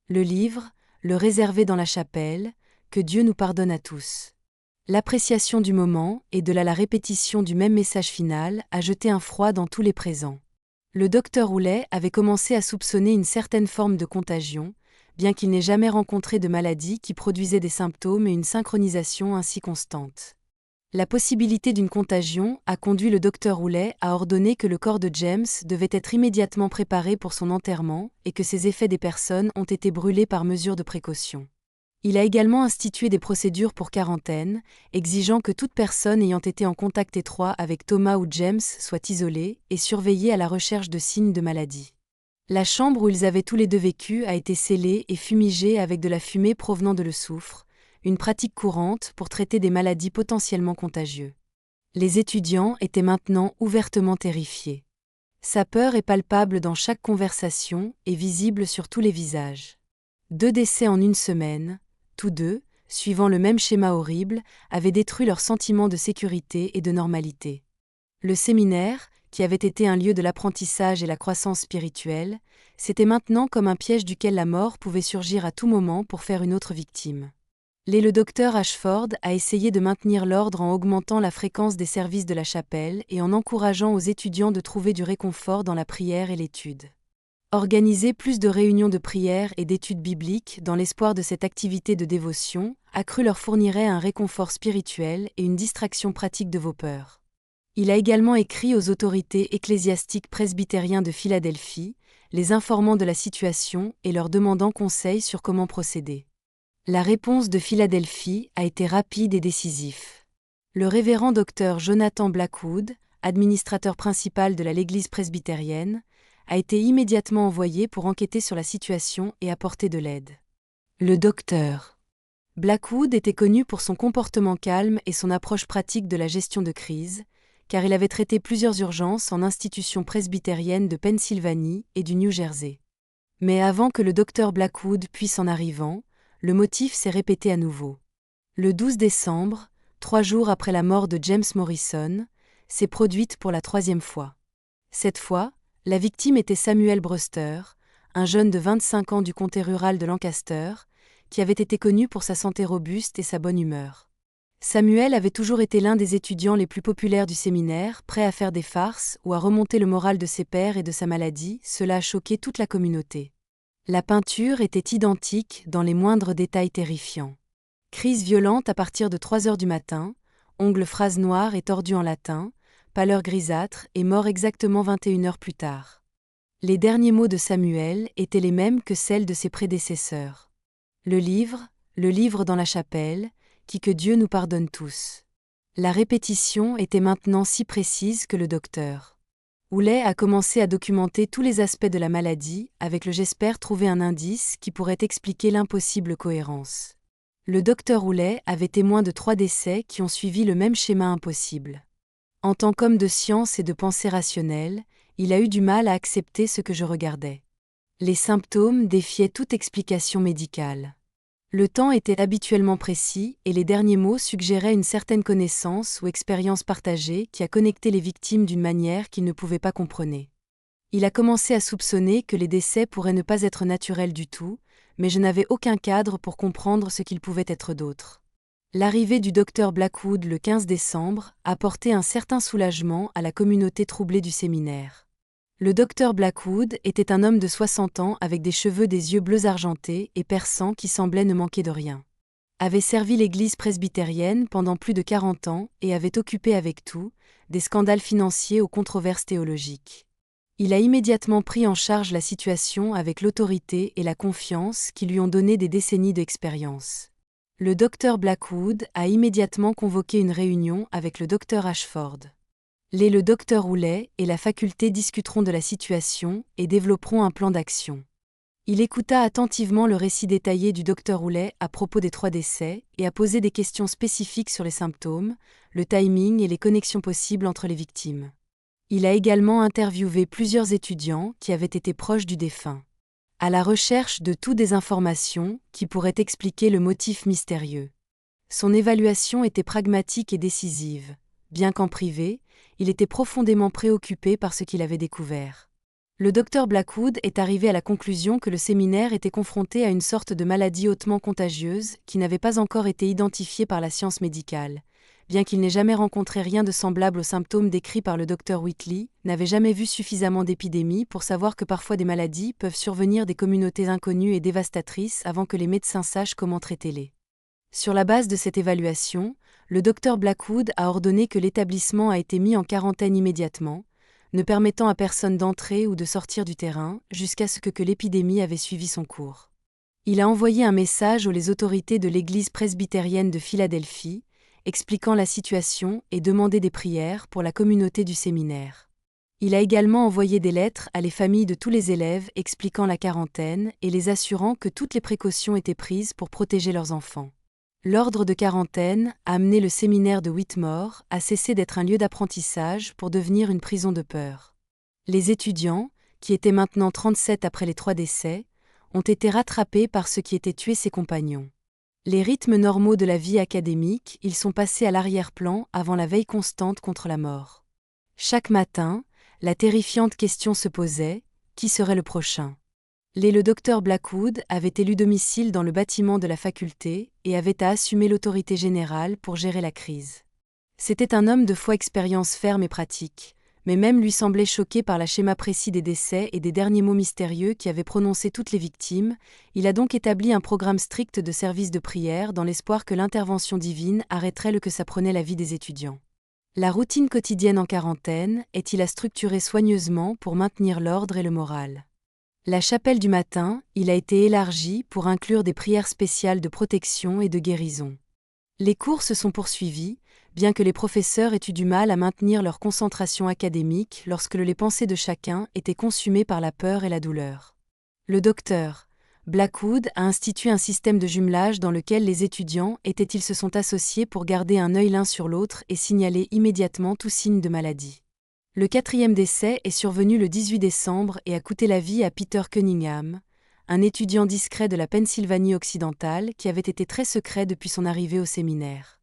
Le livre, le réserver dans la chapelle, que Dieu nous pardonne à tous. L'appréciation du moment et de là la répétition du même message final a jeté un froid dans tous les présents. Le docteur Houlet avait commencé à soupçonner une certaine forme de contagion, bien qu'il n'ait jamais rencontré de maladie qui produisait des symptômes et une synchronisation ainsi constante. La possibilité d'une contagion a conduit le docteur Houlet à ordonner que le corps de James devait être immédiatement préparé pour son enterrement et que ses effets des personnes ont été brûlés par mesure de précaution. Il a également institué des procédures pour quarantaine, exigeant que toute personne ayant été en contact étroit avec Thomas ou James soit isolée et surveillée à la recherche de signes de maladie. La chambre où ils avaient tous les deux vécu a été scellée et fumigée avec de la fumée provenant de le soufre, une pratique courante pour traiter des maladies potentiellement contagieuses. Les étudiants étaient maintenant ouvertement terrifiés. Sa peur est palpable dans chaque conversation et visible sur tous les visages. 2 décès en une semaine, tous deux, suivant le même schéma horrible, avaient détruit leur sentiment de sécurité et de normalité. Le séminaire, qui avait été un lieu de l'apprentissage et la croissance spirituelle, c'était maintenant comme un piège duquel la mort pouvait surgir à tout moment pour faire une autre victime. Le docteur Ashford a essayé de maintenir l'ordre en augmentant la fréquence des services de la chapelle et en encourageant aux étudiants de trouver du réconfort dans la prière et l'étude. Organiser plus de réunions de prière et d'études bibliques dans l'espoir de cette activité de dévotion, accrue leur fournirait un réconfort spirituel et une distraction pratique de vos peurs. Il a également écrit aux autorités ecclésiastiques presbytériens de Philadelphie, les informant de la situation et leur demandant conseil sur comment procéder. La réponse de Philadelphie a été rapide et décisif. Le révérend docteur Jonathan Blackwood, administrateur principal de l'Église presbytérienne, a été immédiatement envoyé pour enquêter sur la situation et apporter de l'aide. Le docteur Blackwood était connu pour son comportement calme et son approche pratique de la gestion de crise, car il avait traité plusieurs urgences en institutions presbytériennes de Pennsylvanie et du New Jersey. Mais avant que le docteur Blackwood puisse en arrivant, le motif s'est répété à nouveau. Le 12 décembre, 3 jours après la mort de James Morrison, s'est produite pour la 3e fois. Cette fois, la victime était Samuel Brewster, un jeune de 25 ans du comté rural de Lancaster, qui avait été connu pour sa santé robuste et sa bonne humeur. Samuel avait toujours été l'un des étudiants les plus populaires du séminaire, prêt à faire des farces ou à remonter le moral de ses pairs et de sa maladie, cela a choqué toute la communauté. La peinture était identique dans les moindres détails terrifiants. Crise violente à partir de 3 heures du matin, ongles phrases noires et tordus en latin, pâleur grisâtre et mort exactement 21 heures plus tard. Les derniers mots de Samuel étaient les mêmes que celles de ses prédécesseurs. Le livre dans la chapelle, qui que Dieu nous pardonne tous. La répétition était maintenant si précise que le docteur Houlet a commencé à documenter tous les aspects de la maladie, avec j'espère trouver un indice qui pourrait expliquer l'impossible cohérence. Le docteur Houlet avait témoin de 3 décès qui ont suivi le même schéma impossible. En tant qu'homme de science et de pensée rationnelle, il a eu du mal à accepter ce que je regardais. Les symptômes défiaient toute explication médicale. Le temps était habituellement précis et les derniers mots suggéraient une certaine connaissance ou expérience partagée qui a connecté les victimes d'une manière qu'ils ne pouvaient pas comprendre. Il a commencé à soupçonner que les décès pourraient ne pas être naturels du tout, mais je n'avais aucun cadre pour comprendre ce qu'ils pouvaient être d'autres. L'arrivée du docteur Blackwood le 15 décembre a apporté un certain soulagement à la communauté troublée du séminaire. Le docteur Blackwood était un homme de 60 ans avec des cheveux, des yeux bleus argentés et perçants qui semblaient ne manquer de rien. Avait servi l'église presbytérienne pendant plus de 40 ans et avait occupé avec tout, des scandales financiers aux controverses théologiques. Il a immédiatement pris en charge la situation avec l'autorité et la confiance qui lui ont donné des décennies d'expérience. Le docteur Blackwood a immédiatement convoqué une réunion avec le docteur Ashford. Le docteur Houlet et la faculté discuteront de la situation et développeront un plan d'action. Il écouta attentivement le récit détaillé du docteur Houlet à propos des 3 décès et a posé des questions spécifiques sur les symptômes, le timing et les connexions possibles entre les victimes. Il a également interviewé plusieurs étudiants qui avaient été proches du défunt, à la recherche de toutes des informations qui pourraient expliquer le motif mystérieux. Son évaluation était pragmatique et décisive, bien qu'en privé, il était profondément préoccupé par ce qu'il avait découvert. Le docteur Blackwood est arrivé à la conclusion que le séminaire était confronté à une sorte de maladie hautement contagieuse qui n'avait pas encore été identifiée par la science médicale, bien qu'il n'ait jamais rencontré rien de semblable aux symptômes décrits par le docteur Whitley, n'avait jamais vu suffisamment d'épidémies pour savoir que parfois des maladies peuvent survenir des communautés inconnues et dévastatrices avant que les médecins sachent comment traiter-les. Sur la base de cette évaluation, le docteur Blackwood a ordonné que l'établissement a été mis en quarantaine immédiatement, ne permettant à personne d'entrer ou de sortir du terrain, jusqu'à ce que l'épidémie avait suivi son cours. Il a envoyé un message aux autorités de l'Église presbytérienne de Philadelphie, expliquant la situation et demandé des prières pour la communauté du séminaire. Il a également envoyé des lettres à les familles de tous les élèves expliquant la quarantaine et les assurant que toutes les précautions étaient prises pour protéger leurs enfants. L'ordre de quarantaine a amené le séminaire de Whitmore à cesser d'être un lieu d'apprentissage pour devenir une prison de peur. Les étudiants, qui étaient maintenant 37 après les 3 décès, ont été rattrapés par ceux qui étaient tués ses compagnons. Les rythmes normaux de la vie académique, ils sont passés à l'arrière-plan avant la veille constante contre la mort. Chaque matin, la terrifiante question se posait, qui serait le prochain ? Le docteur Blackwood avait élu domicile dans le bâtiment de la faculté et avait à assumer l'autorité générale pour gérer la crise. C'était un homme de foi, expérience ferme et pratique, mais même lui semblait choqué par le schéma précis des décès et des derniers mots mystérieux qui avaient prononcé toutes les victimes. Il a donc établi un programme strict de service de prière dans l'espoir que l'intervention divine arrêterait le que s'apprenait la vie des étudiants. La routine quotidienne en quarantaine est-il à structurer soigneusement pour maintenir l'ordre et le moral. La chapelle du matin, il a été élargie pour inclure des prières spéciales de protection et de guérison. Les cours se sont poursuivis, bien que les professeurs aient eu du mal à maintenir leur concentration académique lorsque les pensées de chacun étaient consumées par la peur et la douleur. Le docteur Blackwood a institué un système de jumelage dans lequel les étudiants ils se sont associés pour garder un œil l'un sur l'autre et signaler immédiatement tout signe de maladie. Le 4e décès est survenu le 18 décembre et a coûté la vie à Peter Cunningham, un étudiant discret de la Pennsylvanie occidentale qui avait été très secret depuis son arrivée au séminaire.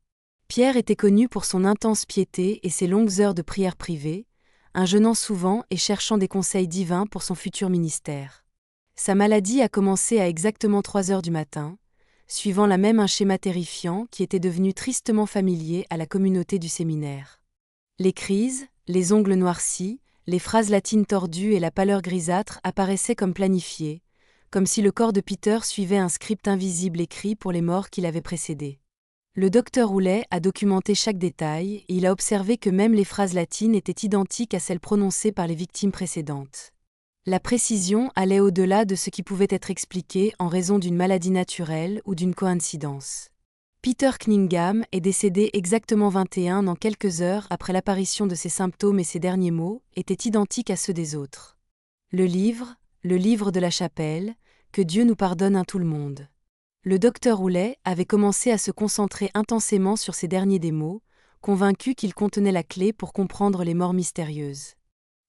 Pierre était connu pour son intense piété et ses longues heures de prière privée, un jeûnant souvent et cherchant des conseils divins pour son futur ministère. Sa maladie a commencé à exactement 3 heures du matin, suivant un schéma terrifiant qui était devenu tristement familier à la communauté du séminaire. Les crises, les ongles noircis, les phrases latines tordues et la pâleur grisâtre apparaissaient comme planifiées, comme si le corps de Peter suivait un script invisible écrit pour les morts qui l'avaient précédé. Le docteur Houlet a documenté chaque détail et il a observé que même les phrases latines étaient identiques à celles prononcées par les victimes précédentes. La précision allait au-delà de ce qui pouvait être expliqué en raison d'une maladie naturelle ou d'une coïncidence. Peter Cunningham est décédé exactement 21 dans quelques heures après l'apparition de ses symptômes et ses derniers mots étaient identiques à ceux des autres. Le livre de la chapelle, que Dieu nous pardonne à tout le monde. Le docteur Houlet avait commencé à se concentrer intensément sur ces derniers des mots, convaincu qu'ils contenaient la clé pour comprendre les morts mystérieuses.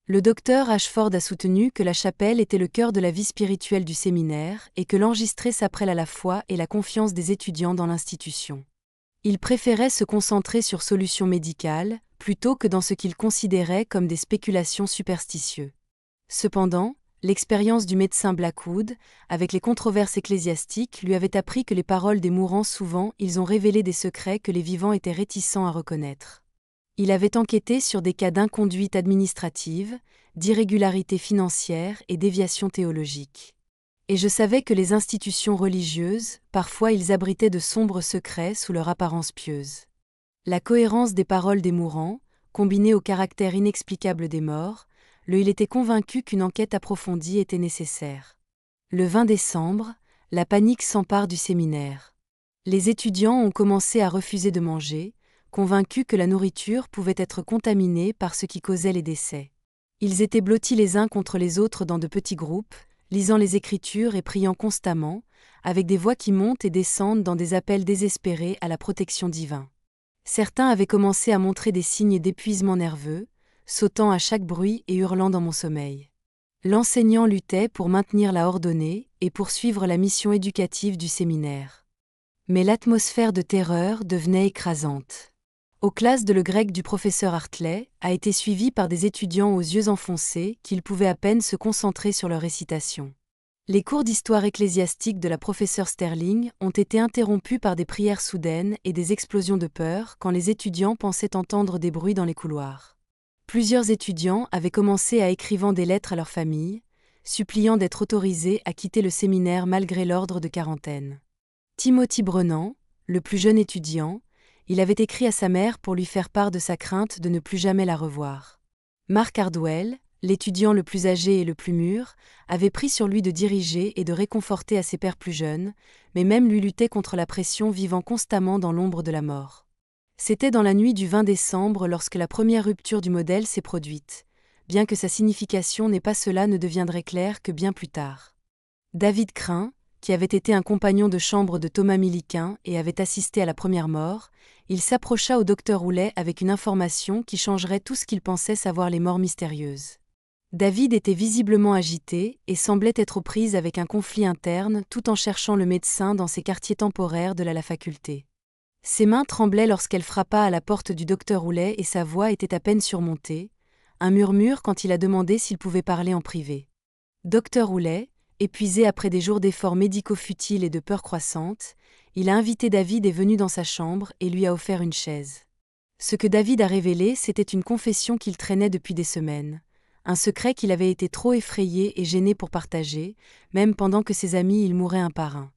Le docteur Ashford a soutenu que la chapelle était le cœur de la vie spirituelle du séminaire et que l'enregistrer s'apprête à la foi et la confiance des étudiants dans l'institution. Il préférait se concentrer sur solutions médicales, plutôt que dans ce qu'il considérait comme des spéculations superstitieuses. Cependant, l'expérience du médecin Blackwood, avec les controverses ecclésiastiques, lui avait appris que les paroles des mourants souvent ils ont révélé des secrets que les vivants étaient réticents à reconnaître. Il avait enquêté sur des cas d'inconduite administrative, d'irrégularité financière et déviation théologique. Et je savais que les institutions religieuses, parfois ils abritaient de sombres secrets sous leur apparence pieuse. La cohérence des paroles des mourants, combinée au caractère inexplicable des morts, il était convaincu qu'une enquête approfondie était nécessaire. Le 20 décembre, la panique s'empare du séminaire. Les étudiants ont commencé à refuser de manger, convaincus que la nourriture pouvait être contaminée par ce qui causait les décès. Ils étaient blottis les uns contre les autres dans de petits groupes, lisant les Écritures et priant constamment, avec des voix qui montent et descendent dans des appels désespérés à la protection divine. Certains avaient commencé à montrer des signes d'épuisement nerveux, sautant à chaque bruit et hurlant dans mon sommeil. L'enseignant luttait pour maintenir la ordonnée et poursuivre la mission éducative du séminaire. Mais l'atmosphère de terreur devenait écrasante. Aux classes de le grec du professeur Hartley a été suivie par des étudiants aux yeux enfoncés qu'ils pouvaient à peine se concentrer sur leur récitation. Les cours d'histoire ecclésiastique de la professeure Sterling ont été interrompus par des prières soudaines et des explosions de peur quand les étudiants pensaient entendre des bruits dans les couloirs. Plusieurs étudiants avaient commencé à écrire des lettres à leur famille, suppliant d'être autorisés à quitter le séminaire malgré l'ordre de quarantaine. Timothy Brennan, le plus jeune étudiant, il avait écrit à sa mère pour lui faire part de sa crainte de ne plus jamais la revoir. Mark Hardwell, l'étudiant le plus âgé et le plus mûr, avait pris sur lui de diriger et de réconforter à ses pairs plus jeunes, mais même lui luttait contre la pression vivant constamment dans l'ombre de la mort. C'était dans la nuit du 20 décembre lorsque la première rupture du modèle s'est produite, bien que sa signification n'ait pas cela ne deviendrait clair que bien plus tard. David Crane, qui avait été un compagnon de chambre de Thomas Milliquin et avait assisté à la première mort, il s'approcha au docteur Roulet avec une information qui changerait tout ce qu'il pensait savoir les morts mystérieuses. David était visiblement agité et semblait être aux prises avec un conflit interne tout en cherchant le médecin dans ses quartiers temporaires de la faculté. Ses mains tremblaient lorsqu'elle frappa à la porte du docteur Roulet et sa voix était à peine surmontée, un murmure quand il a demandé s'il pouvait parler en privé. Docteur Roulet, épuisé après des jours d'efforts médicaux futiles et de peur croissante, il a invité David est venu dans sa chambre et lui a offert une chaise. Ce que David a révélé, c'était une confession qu'il traînait depuis des semaines, un secret qu'il avait été trop effrayé et gêné pour partager, même pendant que ses amis il mouraient un par un.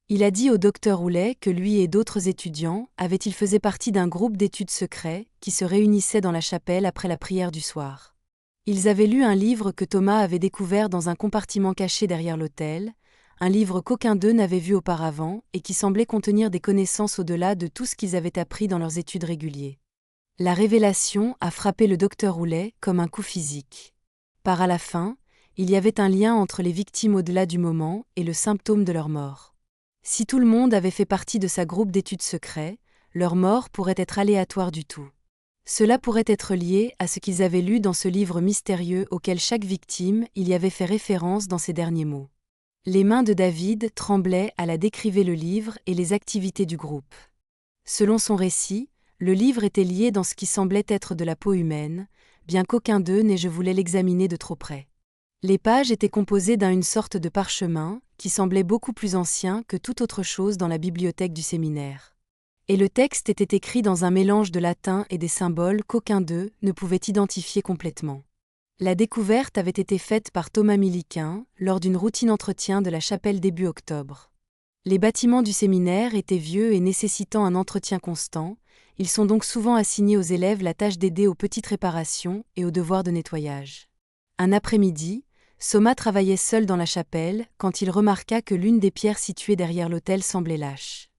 Il a dit au docteur Roulet que lui et d'autres étudiants avaient-ils faisaient partie d'un groupe d'études secrets qui se réunissait dans la chapelle après la prière du soir. Ils avaient lu un livre que Thomas avait découvert dans un compartiment caché derrière l'autel, un livre qu'aucun d'eux n'avait vu auparavant et qui semblait contenir des connaissances au-delà de tout ce qu'ils avaient appris dans leurs études régulières. La révélation a frappé le docteur Roulet comme un coup physique. À la fin, il y avait un lien entre les victimes au-delà du moment et le symptôme de leur mort. Si tout le monde avait fait partie de sa groupe d'études secrets, leur mort pourrait être aléatoire du tout. Cela pourrait être lié à ce qu'ils avaient lu dans ce livre mystérieux auquel chaque victime y avait fait référence dans ses derniers mots. Les mains de David tremblaient à la décrire le livre et les activités du groupe. Selon son récit, le livre était lié dans ce qui semblait être de la peau humaine, bien qu'aucun d'eux n'ait voulu l'examiner de trop près. Les pages étaient composées d'une sorte de parchemin, qui semblait beaucoup plus ancien que toute autre chose dans la bibliothèque du séminaire. Et le texte était écrit dans un mélange de latin et des symboles qu'aucun d'eux ne pouvait identifier complètement. La découverte avait été faite par Thomas Milliquin lors d'une routine entretien de la chapelle début octobre. Les bâtiments du séminaire étaient vieux et nécessitant un entretien constant, ils sont donc souvent assignés aux élèves la tâche d'aider aux petites réparations et aux devoirs de nettoyage. Un après-midi, Soma travaillait seul dans la chapelle quand il remarqua que l'une des pierres situées derrière l'autel semblait lâche.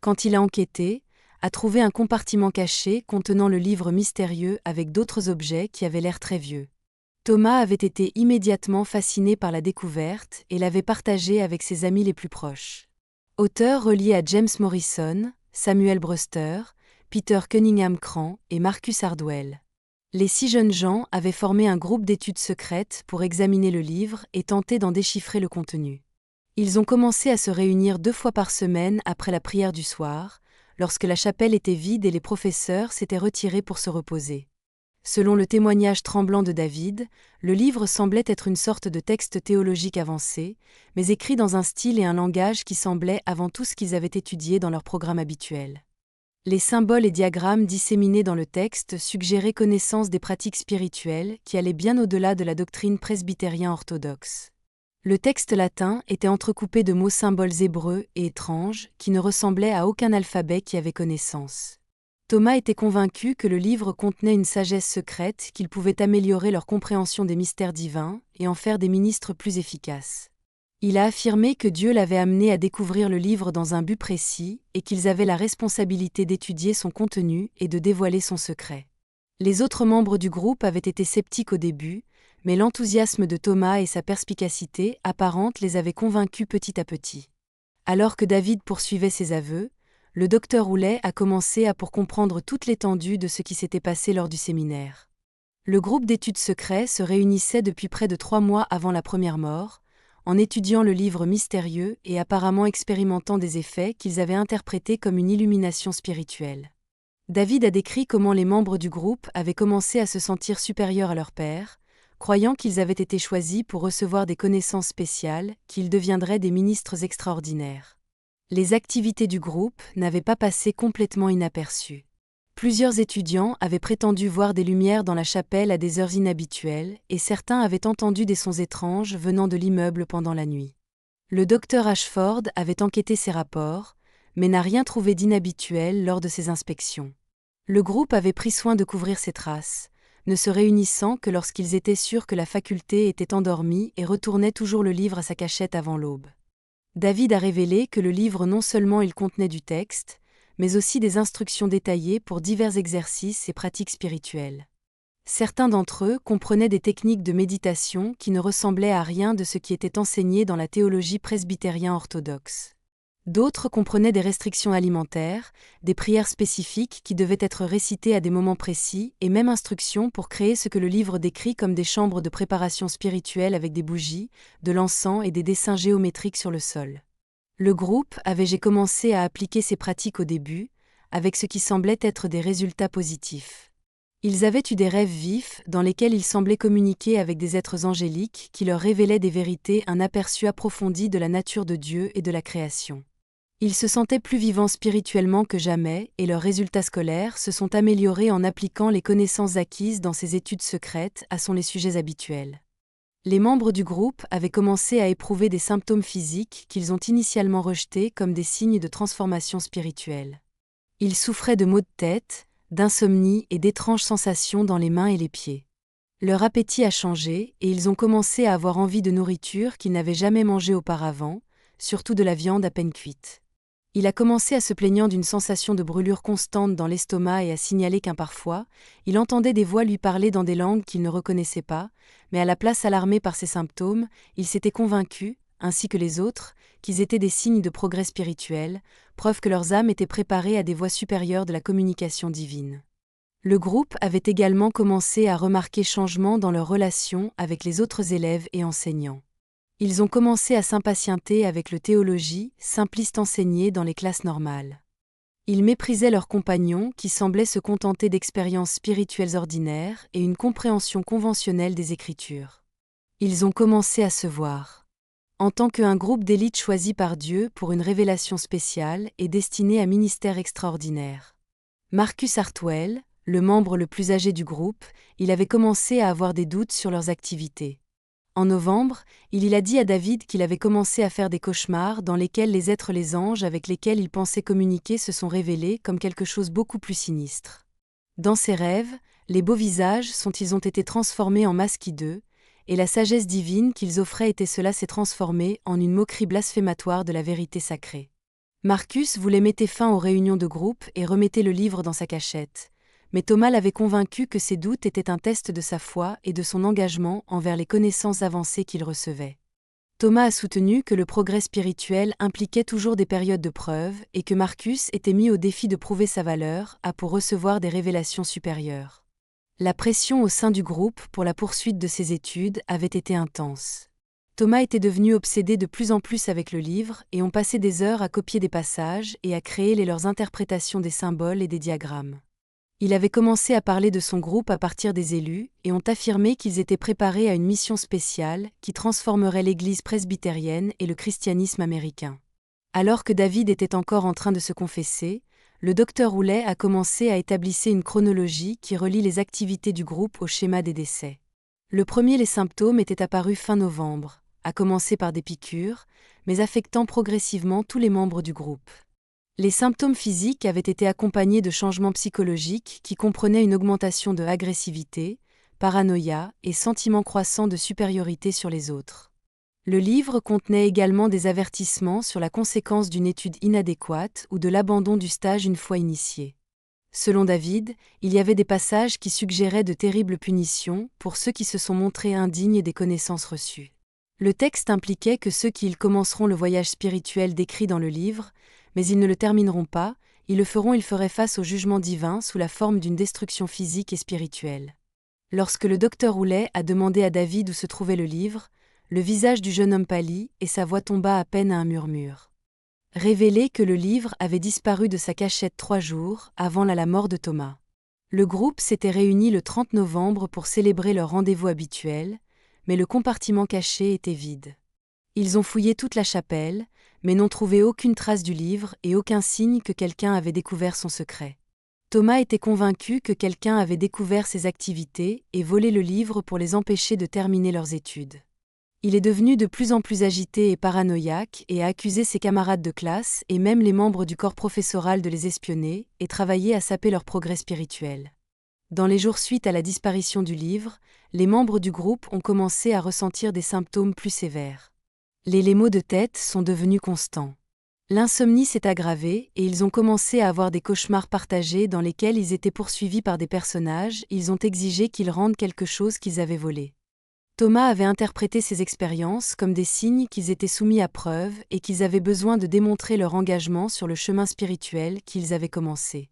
Quand il a enquêté, a trouvé un compartiment caché contenant le livre mystérieux avec d'autres objets qui avaient l'air très vieux. Thomas avait été immédiatement fasciné par la découverte et l'avait partagé avec ses amis les plus proches. Auteurs reliés à James Morrison, Samuel Brewster, Peter Cunningham Crane et Marcus Hardwell. Les 6 jeunes gens avaient formé un groupe d'études secrètes pour examiner le livre et tenter d'en déchiffrer le contenu. Ils ont commencé à se réunir 2 fois par semaine après la prière du soir, lorsque la chapelle était vide et les professeurs s'étaient retirés pour se reposer. Selon le témoignage tremblant de David, le livre semblait être une sorte de texte théologique avancé, mais écrit dans un style et un langage qui semblaient avant tout ce qu'ils avaient étudié dans leur programme habituel. Les symboles et diagrammes disséminés dans le texte suggéraient connaissance des pratiques spirituelles qui allaient bien au-delà de la doctrine presbytérienne orthodoxe. Le texte latin était entrecoupé de mots symboles hébreux et étranges qui ne ressemblaient à aucun alphabet qui avait connaissance. Thomas était convaincu que le livre contenait une sagesse secrète qu'il pouvait améliorer leur compréhension des mystères divins et en faire des ministres plus efficaces. Il a affirmé que Dieu l'avait amené à découvrir le livre dans un but précis et qu'ils avaient la responsabilité d'étudier son contenu et de dévoiler son secret. Les autres membres du groupe avaient été sceptiques au début, mais l'enthousiasme de Thomas et sa perspicacité apparente les avaient convaincus petit à petit. Alors que David poursuivait ses aveux, le docteur Roulet a commencé à pour comprendre toute l'étendue de ce qui s'était passé lors du séminaire. Le groupe d'études secrets se réunissait depuis près de 3 mois avant la première mort, en étudiant le livre mystérieux et apparemment expérimentant des effets qu'ils avaient interprétés comme une illumination spirituelle. David a décrit comment les membres du groupe avaient commencé à se sentir supérieurs à leur père, croyant qu'ils avaient été choisis pour recevoir des connaissances spéciales, qu'ils deviendraient des ministres extraordinaires. Les activités du groupe n'avaient pas passé complètement inaperçues. Plusieurs étudiants avaient prétendu voir des lumières dans la chapelle à des heures inhabituelles, et certains avaient entendu des sons étranges venant de l'immeuble pendant la nuit. Le docteur Ashford avait enquêté ces rapports, mais n'a rien trouvé d'inhabituel lors de ses inspections. Le groupe avait pris soin de couvrir ces traces, ne se réunissant que lorsqu'ils étaient sûrs que la faculté était endormie et retournaient toujours le livre à sa cachette avant l'aube. David a révélé que le livre non seulement il contenait du texte, mais aussi des instructions détaillées pour divers exercices et pratiques spirituelles. Certains d'entre eux comprenaient des techniques de méditation qui ne ressemblaient à rien de ce qui était enseigné dans la théologie presbytérienne orthodoxe. D'autres comprenaient des restrictions alimentaires, des prières spécifiques qui devaient être récitées à des moments précis et même instructions pour créer ce que le livre décrit comme des chambres de préparation spirituelle avec des bougies, de l'encens et des dessins géométriques sur le sol. Le groupe avait commencé à appliquer ces pratiques au début, avec ce qui semblait être des résultats positifs. Ils avaient eu des rêves vifs dans lesquels ils semblaient communiquer avec des êtres angéliques qui leur révélaient des vérités, un aperçu approfondi de la nature de Dieu et de la création. Ils se sentaient plus vivants spirituellement que jamais et leurs résultats scolaires se sont améliorés en appliquant les connaissances acquises dans ces études secrètes à les sujets habituels. Les membres du groupe avaient commencé à éprouver des symptômes physiques qu'ils ont initialement rejetés comme des signes de transformation spirituelle. Ils souffraient de maux de tête, d'insomnie et d'étranges sensations dans les mains et les pieds. Leur appétit a changé et ils ont commencé à avoir envie de nourriture qu'ils n'avaient jamais mangée auparavant, surtout de la viande à peine cuite. Il a commencé à se plaignant d'une sensation de brûlure constante dans l'estomac et à signaler qu'un parfois, il entendait des voix lui parler dans des langues qu'il ne reconnaissait pas, mais à la place alarmé par ces symptômes, il s'était convaincu, ainsi que les autres, qu'ils étaient des signes de progrès spirituel, preuve que leurs âmes étaient préparées à des voies supérieures de la communication divine. Le groupe avait également commencé à remarquer changements dans leurs relations avec les autres élèves et enseignants. Ils ont commencé à s'impatienter avec le théologie, simpliste enseigné dans les classes normales. Ils méprisaient leurs compagnons qui semblaient se contenter d'expériences spirituelles ordinaires et une compréhension conventionnelle des Écritures. Ils ont commencé à se voir en tant qu'un groupe d'élite choisi par Dieu pour une révélation spéciale et destiné à ministère extraordinaire. Marcus Hartwell, le membre le plus âgé du groupe, il avait commencé à avoir des doutes sur leurs activités. En novembre, il a dit à David qu'il avait commencé à faire des cauchemars dans lesquels les anges avec lesquels il pensait communiquer se sont révélés comme quelque chose beaucoup plus sinistre. Dans ses rêves, les beaux visages ils ont été transformés en masques hideux, et la sagesse divine qu'ils offraient s'est transformée en une moquerie blasphématoire de la vérité sacrée. Marcus voulait mettre fin aux réunions de groupe et remettait le livre dans sa cachette, mais Thomas l'avait convaincu que ses doutes étaient un test de sa foi et de son engagement envers les connaissances avancées qu'il recevait. Thomas a soutenu que le progrès spirituel impliquait toujours des périodes de preuve et que Marcus était mis au défi de prouver sa valeur pour recevoir des révélations supérieures. La pression au sein du groupe pour la poursuite de ses études avait été intense. Thomas était devenu obsédé de plus en plus avec le livre et on passait des heures à copier des passages et à créer leurs interprétations des symboles et des diagrammes. Il avait commencé à parler de son groupe à partir des élus et ont affirmé qu'ils étaient préparés à une mission spéciale qui transformerait l'Église presbytérienne et le christianisme américain. Alors que David était encore en train de se confesser, le docteur Roulet a commencé à établir une chronologie qui relie les activités du groupe au schéma des décès. Les symptômes étaient apparus fin novembre, à commencer par des piqûres, mais affectant progressivement tous les membres du groupe. Les symptômes physiques avaient été accompagnés de changements psychologiques qui comprenaient une augmentation de agressivité, paranoïa et sentiment croissant de supériorité sur les autres. Le livre contenait également des avertissements sur la conséquence d'une étude inadéquate ou de l'abandon du stage une fois initié. Selon David, il y avait des passages qui suggéraient de terribles punitions pour ceux qui se sont montrés indignes des connaissances reçues. Le texte impliquait que ceux qui commenceront le voyage spirituel décrit dans le livre, mais ils ne le termineront pas, ils feraient face au jugement divin sous la forme d'une destruction physique et spirituelle. Lorsque le docteur Roulet a demandé à David où se trouvait le livre, le visage du jeune homme pâlit et sa voix tomba à peine à un murmure. Révélé que le livre avait disparu de sa cachette 3 jours avant la mort de Thomas. Le groupe s'était réuni le 30 novembre pour célébrer leur rendez-vous habituel, mais le compartiment caché était vide. Ils ont fouillé toute la chapelle, mais n'ont trouvé aucune trace du livre et aucun signe que quelqu'un avait découvert son secret. Thomas était convaincu que quelqu'un avait découvert ses activités et volé le livre pour les empêcher de terminer leurs études. Il est devenu de plus en plus agité et paranoïaque et a accusé ses camarades de classe et même les membres du corps professoral de les espionner et travailler à saper leur progrès spirituel. Dans les jours suite à la disparition du livre, les membres du groupe ont commencé à ressentir des symptômes plus sévères. Les maux de tête sont devenus constants. L'insomnie s'est aggravée et ils ont commencé à avoir des cauchemars partagés dans lesquels ils étaient poursuivis par des personnages, ils ont exigé qu'ils rendent quelque chose qu'ils avaient volé. Thomas avait interprété ces expériences comme des signes qu'ils étaient soumis à preuve et qu'ils avaient besoin de démontrer leur engagement sur le chemin spirituel qu'ils avaient commencé.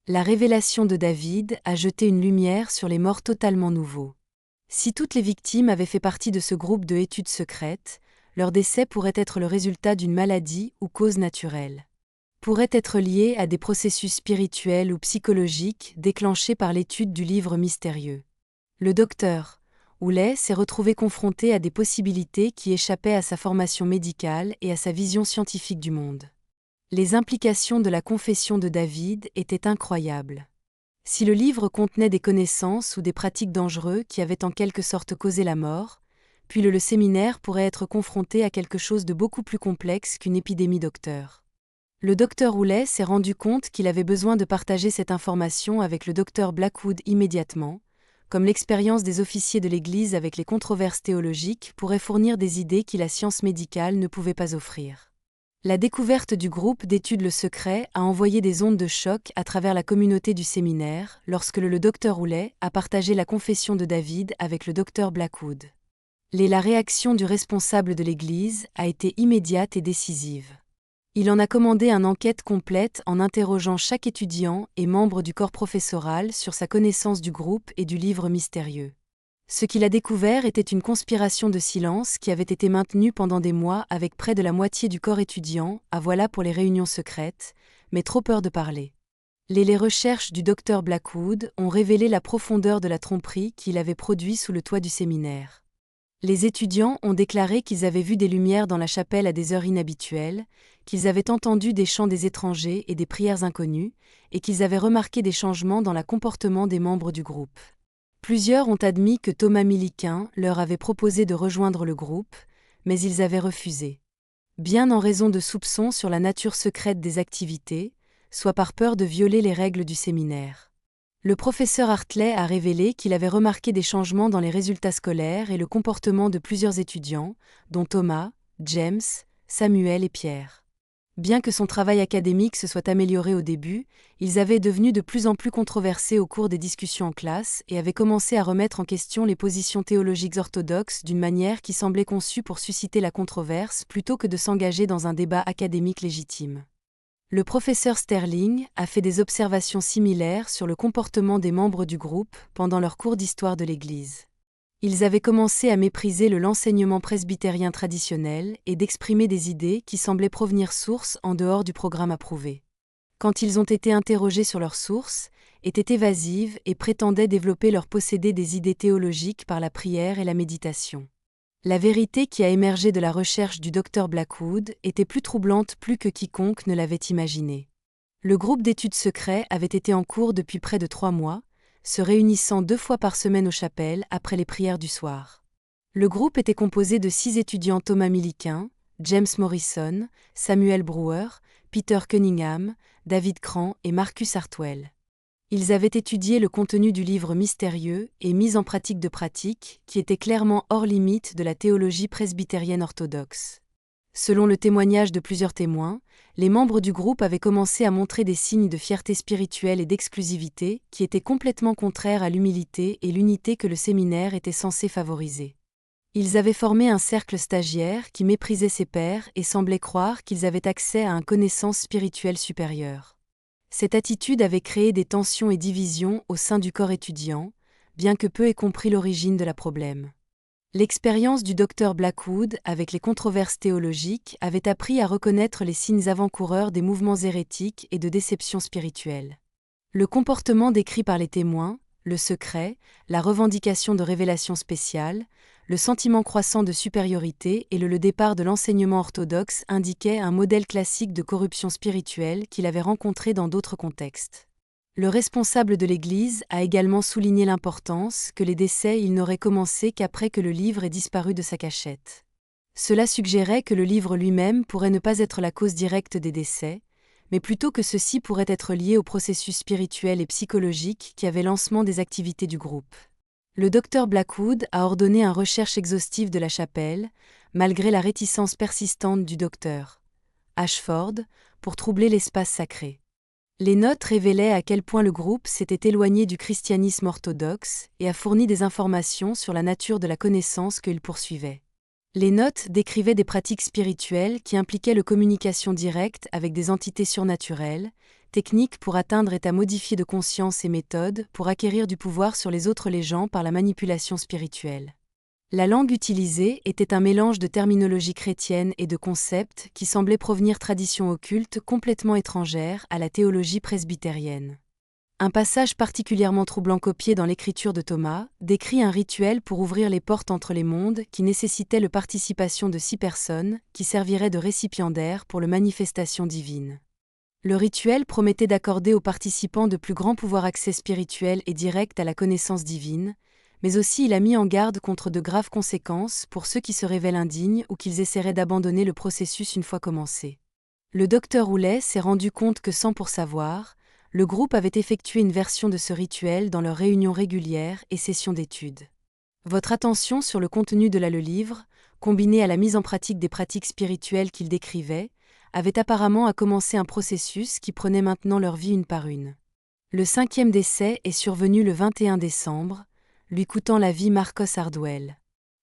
La révélation de David a jeté une lumière sur les morts totalement nouveaux. Si toutes les victimes avaient fait partie de ce groupe de études secrètes, leur décès pourrait être le résultat d'une maladie ou cause naturelle. Pourrait être lié à des processus spirituels ou psychologiques déclenchés par l'étude du livre mystérieux. Le docteur Houlet s'est retrouvé confronté à des possibilités qui échappaient à sa formation médicale et à sa vision scientifique du monde. Les implications de la confession de David étaient incroyables. Si le livre contenait des connaissances ou des pratiques dangereuses qui avaient en quelque sorte causé la mort, puis le séminaire pourrait être confronté à quelque chose de beaucoup plus complexe qu'une épidémie docteur. Le docteur Houlet s'est rendu compte qu'il avait besoin de partager cette information avec le docteur Blackwood immédiatement, comme l'expérience des officiers de l'Église avec les controverses théologiques pourrait fournir des idées que la science médicale ne pouvait pas offrir. La découverte du groupe d'études Le Secret a envoyé des ondes de choc à travers la communauté du séminaire lorsque le docteur Houlet a partagé la confession de David avec le docteur Blackwood. La réaction du responsable de l'Église a été immédiate et décisive. Il en a commandé une enquête complète en interrogeant chaque étudiant et membre du corps professoral sur sa connaissance du groupe et du livre mystérieux. Ce qu'il a découvert était une conspiration de silence qui avait été maintenue pendant des mois avec près de la moitié du corps étudiant, voilà pour les réunions secrètes, mais trop peur de parler. Les recherches du docteur Blackwood ont révélé la profondeur de la tromperie qu'il avait produite sous le toit du séminaire. Les étudiants ont déclaré qu'ils avaient vu des lumières dans la chapelle à des heures inhabituelles, qu'ils avaient entendu des chants des étrangers et des prières inconnues, et qu'ils avaient remarqué des changements dans le comportement des membres du groupe. Plusieurs ont admis que Thomas Milliquin leur avait proposé de rejoindre le groupe, mais ils avaient refusé. Bien en raison de soupçons sur la nature secrète des activités, soit par peur de violer les règles du séminaire. Le professeur Hartley a révélé qu'il avait remarqué des changements dans les résultats scolaires et le comportement de plusieurs étudiants, dont Thomas, James, Samuel et Pierre. Bien que son travail académique se soit amélioré au début, ils avaient devenu de plus en plus controversés au cours des discussions en classe et avaient commencé à remettre en question les positions théologiques orthodoxes d'une manière qui semblait conçue pour susciter la controverse plutôt que de s'engager dans un débat académique légitime. Le professeur Sterling a fait des observations similaires sur le comportement des membres du groupe pendant leur cours d'histoire de l'Église. Ils avaient commencé à mépriser l'enseignement presbytérien traditionnel et d'exprimer des idées qui semblaient provenir sources en dehors du programme approuvé. Quand ils ont été interrogés sur leurs sources, étaient évasives et prétendaient développer leur posséder des idées théologiques par la prière et la méditation. La vérité qui a émergé de la recherche du docteur Blackwood était plus troublante plus que quiconque ne l'avait imaginé. Le groupe d'études secrets avait été en cours depuis près de 3 mois, se réunissant 2 fois par semaine aux chapelles après les prières du soir. Le groupe était composé de 6 étudiants: Thomas Milliquin, James Morrison, Samuel Brewer, Peter Cunningham, David Cran et Marcus Hartwell. Ils avaient étudié le contenu du livre mystérieux et mis en pratique de pratiques qui étaient clairement hors limite de la théologie presbytérienne orthodoxe. Selon le témoignage de plusieurs témoins, les membres du groupe avaient commencé à montrer des signes de fierté spirituelle et d'exclusivité qui étaient complètement contraires à l'humilité et l'unité que le séminaire était censé favoriser. Ils avaient formé un cercle stagiaire qui méprisait ses pairs et semblait croire qu'ils avaient accès à une connaissance spirituelle supérieure. Cette attitude avait créé des tensions et divisions au sein du corps étudiant, bien que peu aient compris l'origine de la problème. L'expérience du docteur Blackwood avec les controverses théologiques avait appris à reconnaître les signes avant-coureurs des mouvements hérétiques et de déception spirituelle. Le comportement décrit par les témoins, le secret, la revendication de révélations spéciales, le sentiment croissant de supériorité et le départ de l'enseignement orthodoxe indiquaient un modèle classique de corruption spirituelle qu'il avait rencontré dans d'autres contextes. Le responsable de l'Église a également souligné l'importance que les décès n'auraient commencé qu'après que le livre ait disparu de sa cachette. Cela suggérait que le livre lui-même pourrait ne pas être la cause directe des décès, mais plutôt que ceux-ci pourraient être liés au processus spirituel et psychologique qui avait lancement des activités du groupe. Le docteur Blackwood a ordonné une recherche exhaustive de la chapelle, malgré la réticence persistante du docteur Ashford, pour troubler l'espace sacré. Les notes révélaient à quel point le groupe s'était éloigné du christianisme orthodoxe et a fourni des informations sur la nature de la connaissance qu'il poursuivait. Les notes décrivaient des pratiques spirituelles qui impliquaient la communication directe avec des entités surnaturelles, techniques pour atteindre états modifiés de conscience et méthodes pour acquérir du pouvoir sur les autres gens par la manipulation spirituelle. La langue utilisée était un mélange de terminologie chrétienne et de concepts qui semblaient provenir traditions occultes complètement étrangères à la théologie presbytérienne. Un passage particulièrement troublant copié dans l'écriture de Thomas décrit un rituel pour ouvrir les portes entre les mondes qui nécessitait la participation de 6 personnes qui serviraient de récipiendaires pour la manifestation divine. Le rituel promettait d'accorder aux participants de plus grands pouvoirs accès spirituel et direct à la connaissance divine, mais aussi il a mis en garde contre de graves conséquences pour ceux qui se révèlent indignes ou qu'ils essaieraient d'abandonner le processus une fois commencé. Le docteur Houlet s'est rendu compte que sans pour savoir, le groupe avait effectué une version de ce rituel dans leurs réunions régulières et sessions d'études. Votre attention sur le contenu de le livre, combinée à la mise en pratique des pratiques spirituelles qu'il décrivait, avait apparemment à commencer un processus qui prenait maintenant leur vie une par une. Le 5e décès est survenu le 21 décembre, lui coûtant la vie Marcos Hardwell.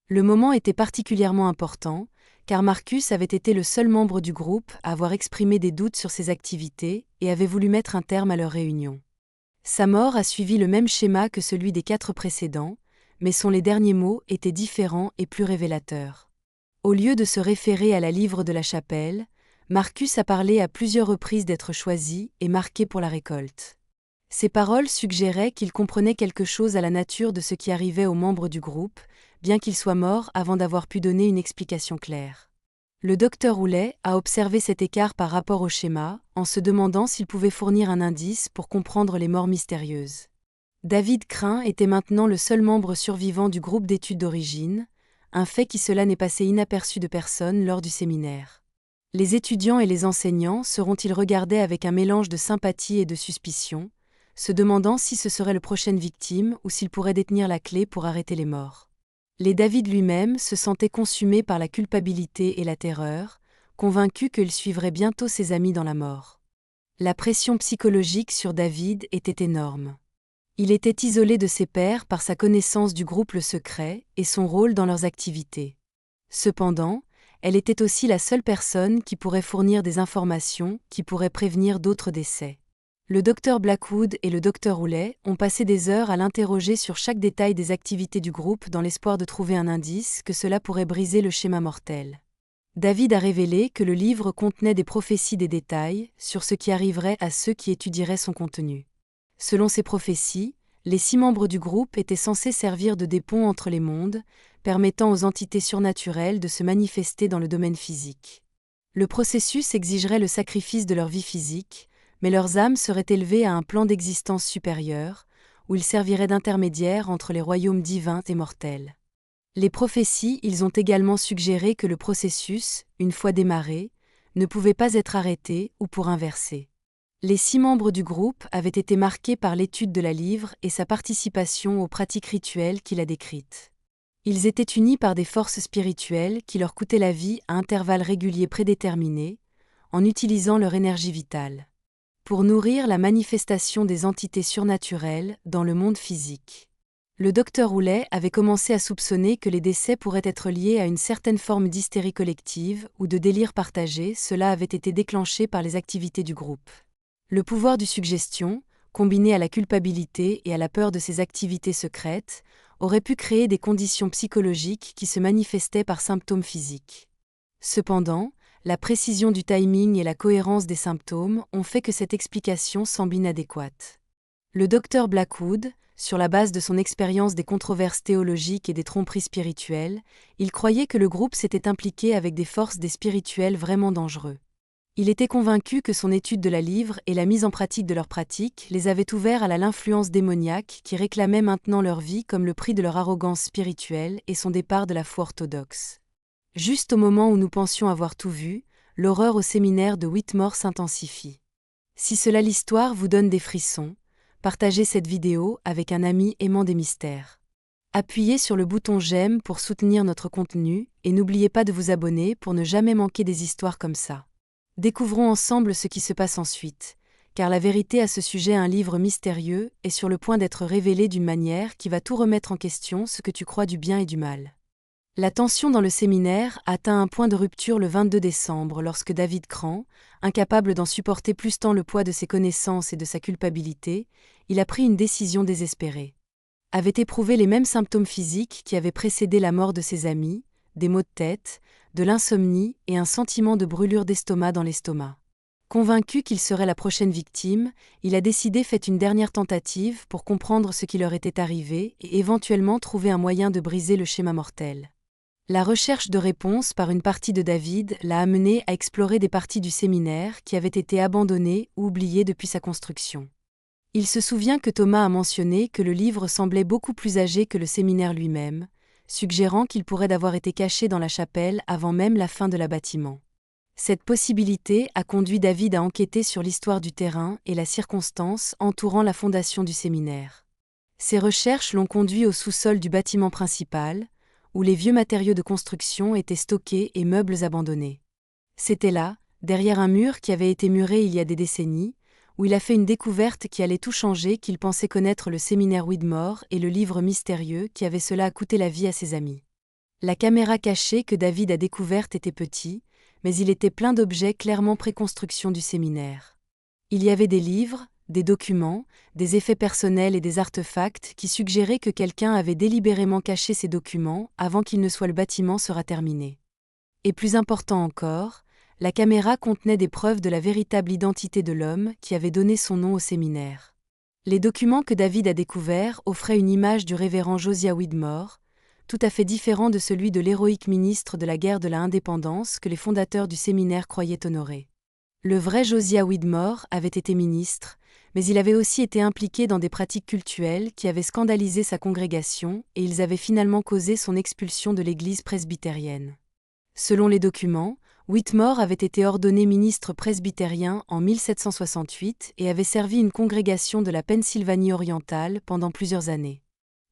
Le moment était particulièrement important, car Marcus avait été le seul membre du groupe à avoir exprimé des doutes sur ses activités et avait voulu mettre un terme à leur réunion. Sa mort a suivi le même schéma que celui des 4 précédents, mais les derniers mots étaient différents et plus révélateurs. Au lieu de se référer à la livre de la chapelle, Marcus a parlé à plusieurs reprises d'être choisi et marqué pour la récolte. Ces paroles suggéraient qu'il comprenait quelque chose à la nature de ce qui arrivait aux membres du groupe, bien qu'il soit mort avant d'avoir pu donner une explication claire. Le docteur Houlet a observé cet écart par rapport au schéma, en se demandant s'il pouvait fournir un indice pour comprendre les morts mystérieuses. David Crane était maintenant le seul membre survivant du groupe d'études d'origine, un fait qui cela n'est passé inaperçu de personne lors du séminaire. Les étudiants et les enseignants seront-ils regardés avec un mélange de sympathie et de suspicion, se demandant si ce serait la prochaine victime ou s'il pourrait détenir la clé pour arrêter les morts. Les David lui-même se sentait consumé par la culpabilité et la terreur, convaincu qu'il suivrait bientôt ses amis dans la mort. La pression psychologique sur David était énorme. Il était isolé de ses pairs par sa connaissance du groupe Le Secret et son rôle dans leurs activités. Cependant, elle était aussi la seule personne qui pourrait fournir des informations qui pourraient prévenir d'autres décès. Le docteur Blackwood et le docteur Houlet ont passé des heures à l'interroger sur chaque détail des activités du groupe dans l'espoir de trouver un indice que cela pourrait briser le schéma mortel. David a révélé que le livre contenait des prophéties des détails sur ce qui arriverait à ceux qui étudieraient son contenu. Selon ces prophéties, les 6 membres du groupe étaient censés servir de des ponts entre les mondes, permettant aux entités surnaturelles de se manifester dans le domaine physique. Le processus exigerait le sacrifice de leur vie physique, mais leurs âmes seraient élevées à un plan d'existence supérieur, où ils serviraient d'intermédiaires entre les royaumes divins et mortels. Les prophéties, ils ont également suggéré que le processus, une fois démarré, ne pouvait pas être arrêté ou pour inverser. Les 6 membres du groupe avaient été marqués par l'étude de la livre et sa participation aux pratiques rituelles qu'il a décrites. Ils étaient unis par des forces spirituelles qui leur coûtaient la vie à intervalles réguliers prédéterminés, en utilisant leur énergie vitale, pour nourrir la manifestation des entités surnaturelles dans le monde physique. Le docteur Houlet avait commencé à soupçonner que les décès pourraient être liés à une certaine forme d'hystérie collective ou de délire partagé. Cela avait été déclenché par les activités du groupe. Le pouvoir du suggestion, combiné à la culpabilité et à la peur de ces activités secrètes, aurait pu créer des conditions psychologiques qui se manifestaient par symptômes physiques. Cependant, la précision du timing et la cohérence des symptômes ont fait que cette explication semble inadéquate. Le docteur Blackwood, sur la base de son expérience des controverses théologiques et des tromperies spirituelles, il croyait que le groupe s'était impliqué avec des forces des spirituels vraiment dangereux. Il était convaincu que son étude de la livre et la mise en pratique de leurs pratiques les avaient ouverts à l'influence démoniaque qui réclamait maintenant leur vie comme le prix de leur arrogance spirituelle et son départ de la foi orthodoxe. Juste au moment où nous pensions avoir tout vu, l'horreur au séminaire de Whitmore s'intensifie. Si cela l'histoire vous donne des frissons, partagez cette vidéo avec un ami aimant des mystères. Appuyez sur le bouton j'aime pour soutenir notre contenu et n'oubliez pas de vous abonner pour ne jamais manquer des histoires comme ça. Découvrons ensemble ce qui se passe ensuite, car la vérité à ce sujet, un livre mystérieux, est sur le point d'être révélé d'une manière qui va tout remettre en question ce que tu crois du bien et du mal. La tension dans le séminaire atteint un point de rupture le 22 décembre lorsque David Crans, incapable d'en supporter plus tant le poids de ses connaissances et de sa culpabilité, il a pris une décision désespérée. Avait éprouvé les mêmes symptômes physiques qui avaient précédé la mort de ses amis, des maux de tête, de l'insomnie et un sentiment de brûlure d'estomac dans l'estomac. Convaincu qu'il serait la prochaine victime, il a décidé fait une dernière tentative pour comprendre ce qui leur était arrivé et éventuellement trouver un moyen de briser le schéma mortel. La recherche de réponses par une partie de David l'a amené à explorer des parties du séminaire qui avaient été abandonnées ou oubliées depuis sa construction. Il se souvient que Thomas a mentionné que le livre semblait beaucoup plus âgé que le séminaire lui-même, suggérant qu'il pourrait d'avoir été caché dans la chapelle avant même la fin de la bâtiment. Cette possibilité a conduit David à enquêter sur l'histoire du terrain et la circonstance entourant la fondation du séminaire. Ses recherches l'ont conduit au sous-sol du bâtiment principal, où les vieux matériaux de construction étaient stockés et meubles abandonnés. C'était là, derrière un mur qui avait été muré il y a des décennies, où il a fait une découverte qui allait tout changer, qu'il pensait connaître le séminaire Whitmore et le livre mystérieux qui avait cela coûté la vie à ses amis. La caméra cachée que David a découverte était petit, mais il était plein d'objets clairement pré-construction du séminaire. Il y avait des livres, des documents, des effets personnels et des artefacts qui suggéraient que quelqu'un avait délibérément caché ces documents avant qu'il ne soit le bâtiment sera terminé. Et plus important encore, la caméra contenait des preuves de la véritable identité de l'homme qui avait donné son nom au séminaire. Les documents que David a découverts offraient une image du révérend Josiah Whitmore, tout à fait différent de celui de l'héroïque ministre de la guerre de l'indépendance que les fondateurs du séminaire croyaient honorer. Le vrai Josiah Whitmore avait été ministre, mais il avait aussi été impliqué dans des pratiques cultuelles qui avaient scandalisé sa congrégation et ils avaient finalement causé son expulsion de l'église presbytérienne. Selon les documents, Whitmore avait été ordonné ministre presbytérien en 1768 et avait servi une congrégation de la Pennsylvanie orientale pendant plusieurs années.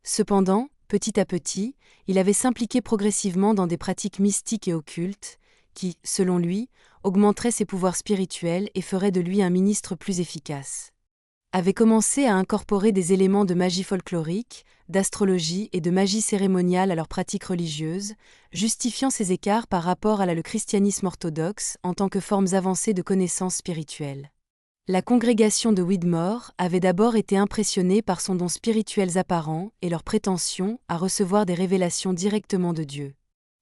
Cependant, petit à petit, il avait s'impliqué progressivement dans des pratiques mystiques et occultes, qui, selon lui, augmenteraient ses pouvoirs spirituels et feraient de lui un ministre plus efficace. Avait commencé à incorporer des éléments de magie folklorique, d'astrologie et de magie cérémoniale à leurs pratiques religieuses, justifiant ces écarts par rapport à le christianisme orthodoxe en tant que formes avancées de connaissances spirituelles. La congrégation de Whitmore avait d'abord été impressionnée par son don spirituels apparent et leur prétention à recevoir des révélations directement de Dieu.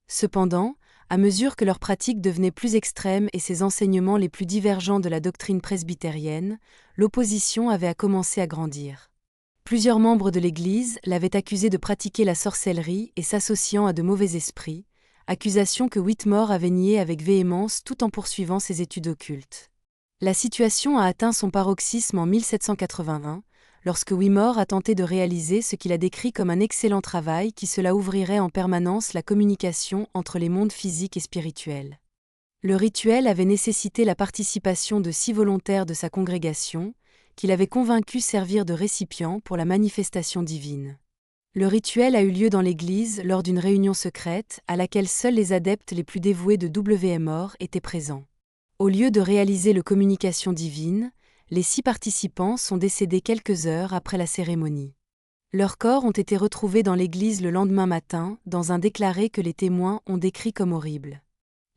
Cependant, à mesure que leurs pratiques devenaient plus extrêmes et ses enseignements les plus divergents de la doctrine presbytérienne, l'opposition avait commencé à grandir. Plusieurs membres de l'Église l'avaient accusé de pratiquer la sorcellerie et s'associant à de mauvais esprits, accusation que Whitmore avait niée avec véhémence tout en poursuivant ses études occultes. La situation a atteint son paroxysme en 1781, lorsque Whitmore a tenté de réaliser ce qu'il a décrit comme un excellent travail qui cela ouvrirait en permanence la communication entre les mondes physiques et spirituels. Le rituel avait nécessité la participation de 6 volontaires de sa congrégation, qu'il avait convaincu servir de récipients pour la manifestation divine. Le rituel a eu lieu dans l'église lors d'une réunion secrète à laquelle seuls les adeptes les plus dévoués de WMOR étaient présents. Au lieu de réaliser la communication divine, les 6 participants sont décédés quelques heures après la cérémonie. Leurs corps ont été retrouvés dans l'église le lendemain matin, dans un déclaré que les témoins ont décrit comme horrible.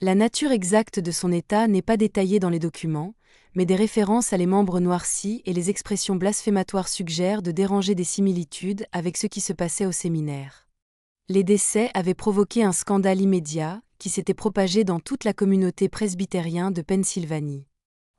La nature exacte de son état n'est pas détaillée dans les documents, mais des références à les membres noircis et les expressions blasphématoires suggèrent de déranger des similitudes avec ce qui se passait au séminaire. Les décès avaient provoqué un scandale immédiat qui s'était propagé dans toute la communauté presbytérienne de Pennsylvanie.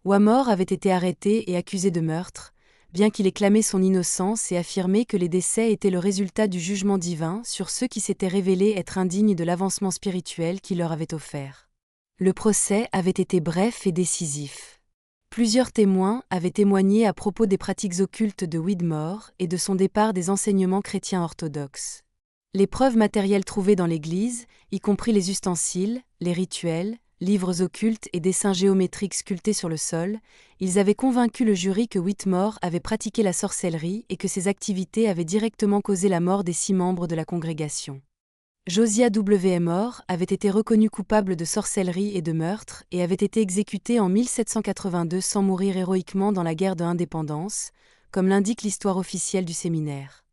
Whitmore avait été arrêté et accusé de meurtre, bien qu'il ait clamé son innocence et affirmé que les décès étaient le résultat du jugement divin sur ceux qui s'étaient révélés être indignes de l'avancement spirituel qu'il leur avait offert. Le procès avait été bref et décisif. Plusieurs témoins avaient témoigné à propos des pratiques occultes de Whitmore et de son départ des enseignements chrétiens orthodoxes. Les preuves matérielles trouvées dans l'Église, y compris les ustensiles, les rituels, livres occultes et dessins géométriques sculptés sur le sol, ils avaient convaincu le jury que Whitmore avait pratiqué la sorcellerie et que ses activités avaient directement causé la mort des 6 membres de la congrégation. Josiah W. Moore avait été reconnu coupable de sorcellerie et de meurtre et avait été exécuté en 1782 sans mourir héroïquement dans la guerre de l'Indépendance, comme l'indique l'histoire officielle du séminaire.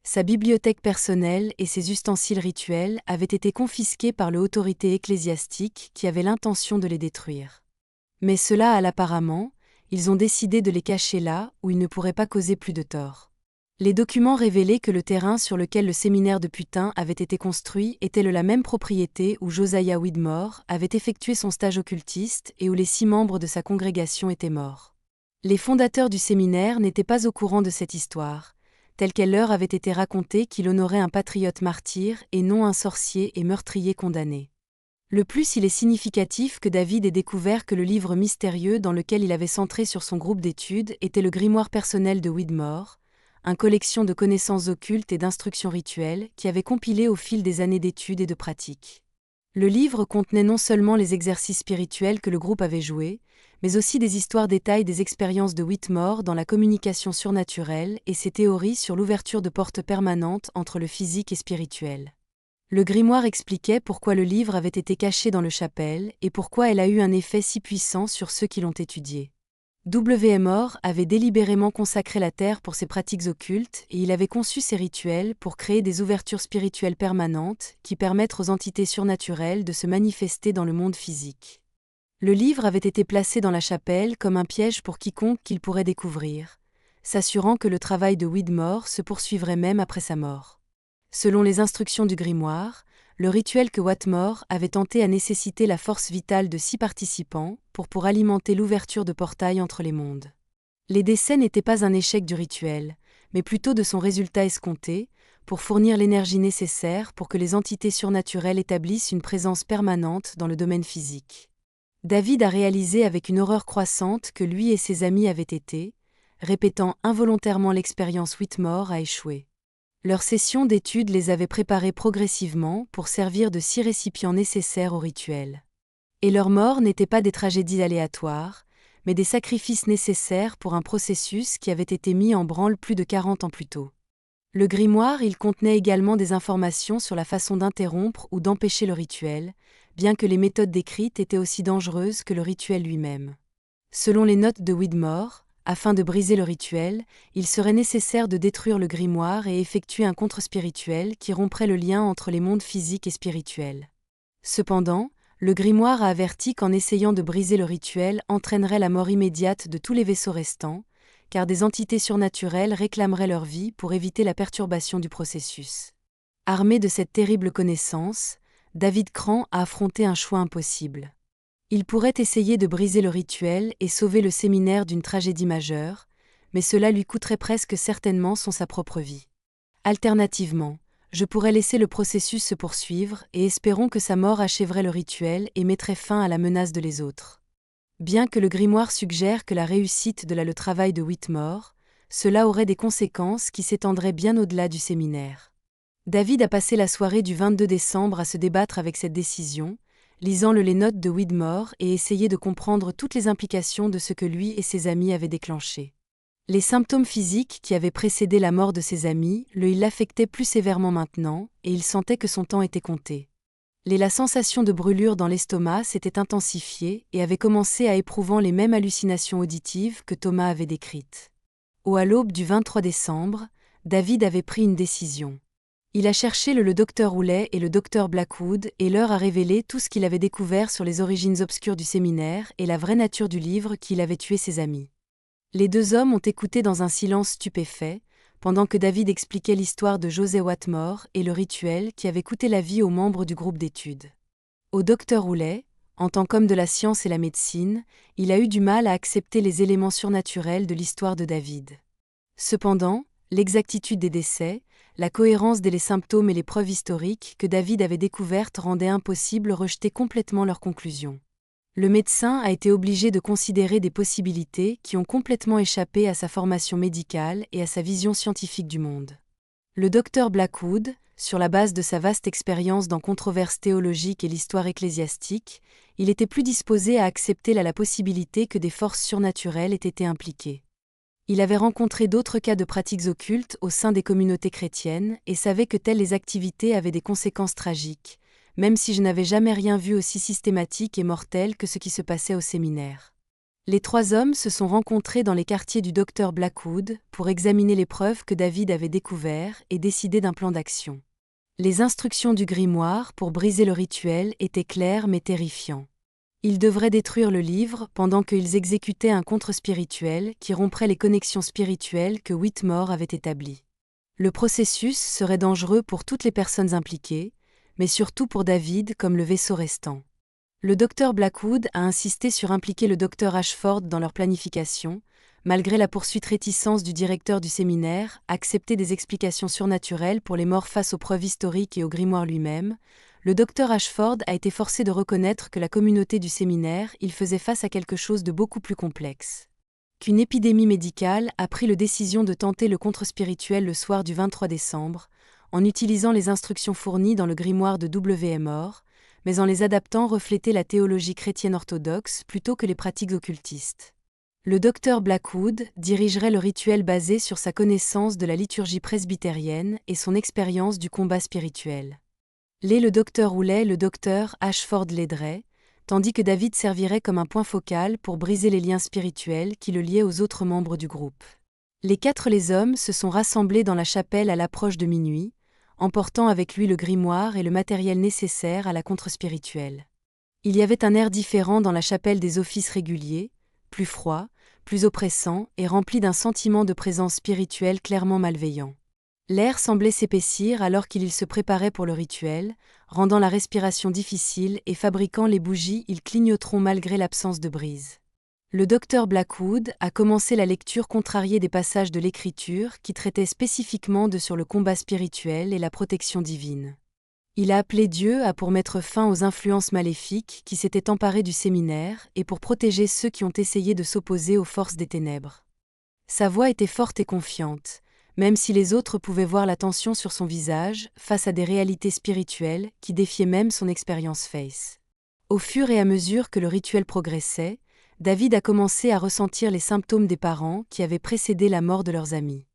Sa bibliothèque personnelle et ses ustensiles rituels avaient été confisqués par l'autorité ecclésiastique qui avait l'intention de les détruire. Mais cela à l'apparemment, ils ont décidé de les cacher là où ils ne pourraient pas causer plus de tort. Les documents révélaient que le terrain sur lequel le séminaire de Putin avait été construit était la même propriété où Josiah Whitmore avait effectué son stage occultiste et où les 6 membres de sa congrégation étaient morts. Les fondateurs du séminaire n'étaient pas au courant de cette histoire, telle qu'elle leur avait été racontée qu'il honorait un patriote martyr et non un sorcier et meurtrier condamné. Le plus il est significatif que David ait découvert que le livre mystérieux dans lequel il avait centré sur son groupe d'études était le grimoire personnel de Whitmore, une collection de connaissances occultes et d'instructions rituelles qui avait compilé au fil des années d'études et de pratiques. Le livre contenait non seulement les exercices spirituels que le groupe avait joués, mais aussi des histoires détaillées des expériences de Whitmore dans la communication surnaturelle et ses théories sur l'ouverture de portes permanentes entre le physique et spirituel. Le grimoire expliquait pourquoi le livre avait été caché dans le chapelle et pourquoi elle a eu un effet si puissant sur ceux qui l'ont étudié. W. Moore avait délibérément consacré la terre pour ses pratiques occultes et il avait conçu ses rituels pour créer des ouvertures spirituelles permanentes qui permettent aux entités surnaturelles de se manifester dans le monde physique. Le livre avait été placé dans la chapelle comme un piège pour quiconque qu'il pourrait découvrir, s'assurant que le travail de Whitmore se poursuivrait même après sa mort. Selon les instructions du grimoire, le rituel que Whitmore avait tenté a nécessité la force vitale de 6 participants pour alimenter l'ouverture de portails entre les mondes. Les décès n'étaient pas un échec du rituel, mais plutôt de son résultat escompté, pour fournir l'énergie nécessaire pour que les entités surnaturelles établissent une présence permanente dans le domaine physique. David a réalisé avec une horreur croissante que lui et ses amis avaient été, répétant involontairement l'expérience Whitmore a échoué. Leur session d'études les avait préparés progressivement pour servir de 6 récipients nécessaires au rituel. Et leur mort n'était pas des tragédies aléatoires, mais des sacrifices nécessaires pour un processus qui avait été mis en branle plus de 40 ans plus tôt. Le grimoire, il contenait également des informations sur la façon d'interrompre ou d'empêcher le rituel, bien que les méthodes décrites étaient aussi dangereuses que le rituel lui-même. Selon les notes de Whitmore, afin de briser le rituel, il serait nécessaire de détruire le grimoire et effectuer un contre-spirituel qui romprait le lien entre les mondes physiques et spirituels. Cependant, le grimoire a averti qu'en essayant de briser le rituel entraînerait la mort immédiate de tous les vaisseaux restants, car des entités surnaturelles réclameraient leur vie pour éviter la perturbation du processus. Armé de cette terrible connaissance, David Crans a affronté un choix impossible. Il pourrait essayer de briser le rituel et sauver le séminaire d'une tragédie majeure, mais cela lui coûterait presque certainement sa propre vie. Alternativement, je pourrais laisser le processus se poursuivre et espérons que sa mort achèverait le rituel et mettrait fin à la menace de les autres. Bien que le grimoire suggère que la réussite de le travail de Whitmore, cela aurait des conséquences qui s'étendraient bien au-delà du séminaire. David a passé la soirée du 22 décembre à se débattre avec cette décision, lisant les notes de Whitmore et essayer de comprendre toutes les implications de ce que lui et ses amis avaient déclenché. Les symptômes physiques qui avaient précédé la mort de ses amis l'affectaient plus sévèrement maintenant, et il sentait que son temps était compté. La sensation de brûlure dans l'estomac s'était intensifiée et avait commencé à éprouvant les mêmes hallucinations auditives que Thomas avait décrites. À l'aube du 23 décembre, David avait pris une décision. Il a cherché le docteur Houlet et le docteur Blackwood et leur a révélé tout ce qu'il avait découvert sur les origines obscures du séminaire et la vraie nature du livre qui avait tué ses amis. Les 2 hommes ont écouté dans un silence stupéfait, pendant que David expliquait l'histoire de José Whitmore et le rituel qui avait coûté la vie aux membres du groupe d'études. Au docteur Houlet, en tant qu'homme de la science et la médecine, il a eu du mal à accepter les éléments surnaturels de l'histoire de David. Cependant, l'exactitude des décès, la cohérence des symptômes et les preuves historiques que David avait découvertes rendaient impossible rejeter complètement leurs conclusions. Le médecin a été obligé de considérer des possibilités qui ont complètement échappé à sa formation médicale et à sa vision scientifique du monde. Le docteur Blackwood, sur la base de sa vaste expérience dans controverses théologiques et l'histoire ecclésiastique, il était plus disposé à accepter la possibilité que des forces surnaturelles aient été impliquées. Il avait rencontré d'autres cas de pratiques occultes au sein des communautés chrétiennes et savait que telles les activités avaient des conséquences tragiques, même si je n'avais jamais rien vu aussi systématique et mortel que ce qui se passait au séminaire. Les trois hommes se sont rencontrés dans les quartiers du docteur Blackwood pour examiner les preuves que David avait découvertes et décider d'un plan d'action. Les instructions du grimoire pour briser le rituel étaient claires mais terrifiantes. Ils devraient détruire le livre pendant qu'ils exécutaient un contre-spirituel qui romprait les connexions spirituelles que Whitmore avait établies. Le processus serait dangereux pour toutes les personnes impliquées, mais surtout pour David comme le vaisseau restant. Le docteur Blackwood a insisté sur impliquer le docteur Ashford dans leur planification, malgré la poursuite réticence du directeur du séminaire, accepter des explications surnaturelles pour les morts face aux preuves historiques et au grimoire lui-même. Le docteur Ashford a été forcé de reconnaître que la communauté du séminaire, il faisait face à quelque chose de beaucoup plus complexe. Qu'une épidémie médicale a pris la décision de tenter le contre-spirituel le soir du 23 décembre, en utilisant les instructions fournies dans le grimoire de W.M. Orr, mais en les adaptant refléter la théologie chrétienne orthodoxe plutôt que les pratiques occultistes. Le docteur Blackwood dirigerait le rituel basé sur sa connaissance de la liturgie presbytérienne et son expérience du combat spirituel. Le docteur Houlet, le docteur Ashford l'aiderait, tandis que David servirait comme un point focal pour briser les liens spirituels qui le liaient aux autres membres du groupe. Les hommes se sont rassemblés dans la chapelle à l'approche de minuit, emportant avec lui le grimoire et le matériel nécessaire à la contre-spirituelle. Il y avait un air différent dans la chapelle des offices réguliers, plus froid, plus oppressant et rempli d'un sentiment de présence spirituelle clairement malveillant. L'air semblait s'épaissir alors qu'il se préparait pour le rituel, rendant la respiration difficile et fabriquant les bougies, ils clignoteront malgré l'absence de brise. Le docteur Blackwood a commencé la lecture contrariée des passages de l'Écriture qui traitaient spécifiquement sur le combat spirituel et la protection divine. Il a appelé Dieu pour mettre fin aux influences maléfiques qui s'étaient emparées du séminaire et pour protéger ceux qui ont essayé de s'opposer aux forces des ténèbres. Sa voix était forte et confiante, même si les autres pouvaient voir la tension sur son visage face à des réalités spirituelles qui défiaient même son expérience face. Au fur et à mesure que le rituel progressait, David a commencé à ressentir les symptômes des parents qui avaient précédé la mort de leurs amis.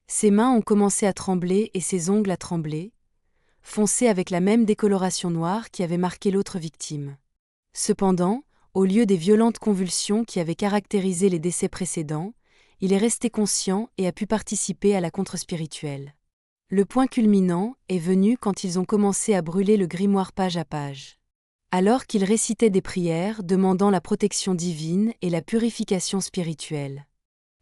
Ses mains ont commencé à trembler et ses ongles à trembler, foncés avec la même décoloration noire qui avait marqué l'autre victime. Cependant, au lieu des violentes convulsions qui avaient caractérisé les décès précédents, il est resté conscient et a pu participer à la contre-spirituelle. Le point culminant est venu quand ils ont commencé à brûler le grimoire page à page. Alors qu'ils récitaient des prières demandant la protection divine et la purification spirituelle.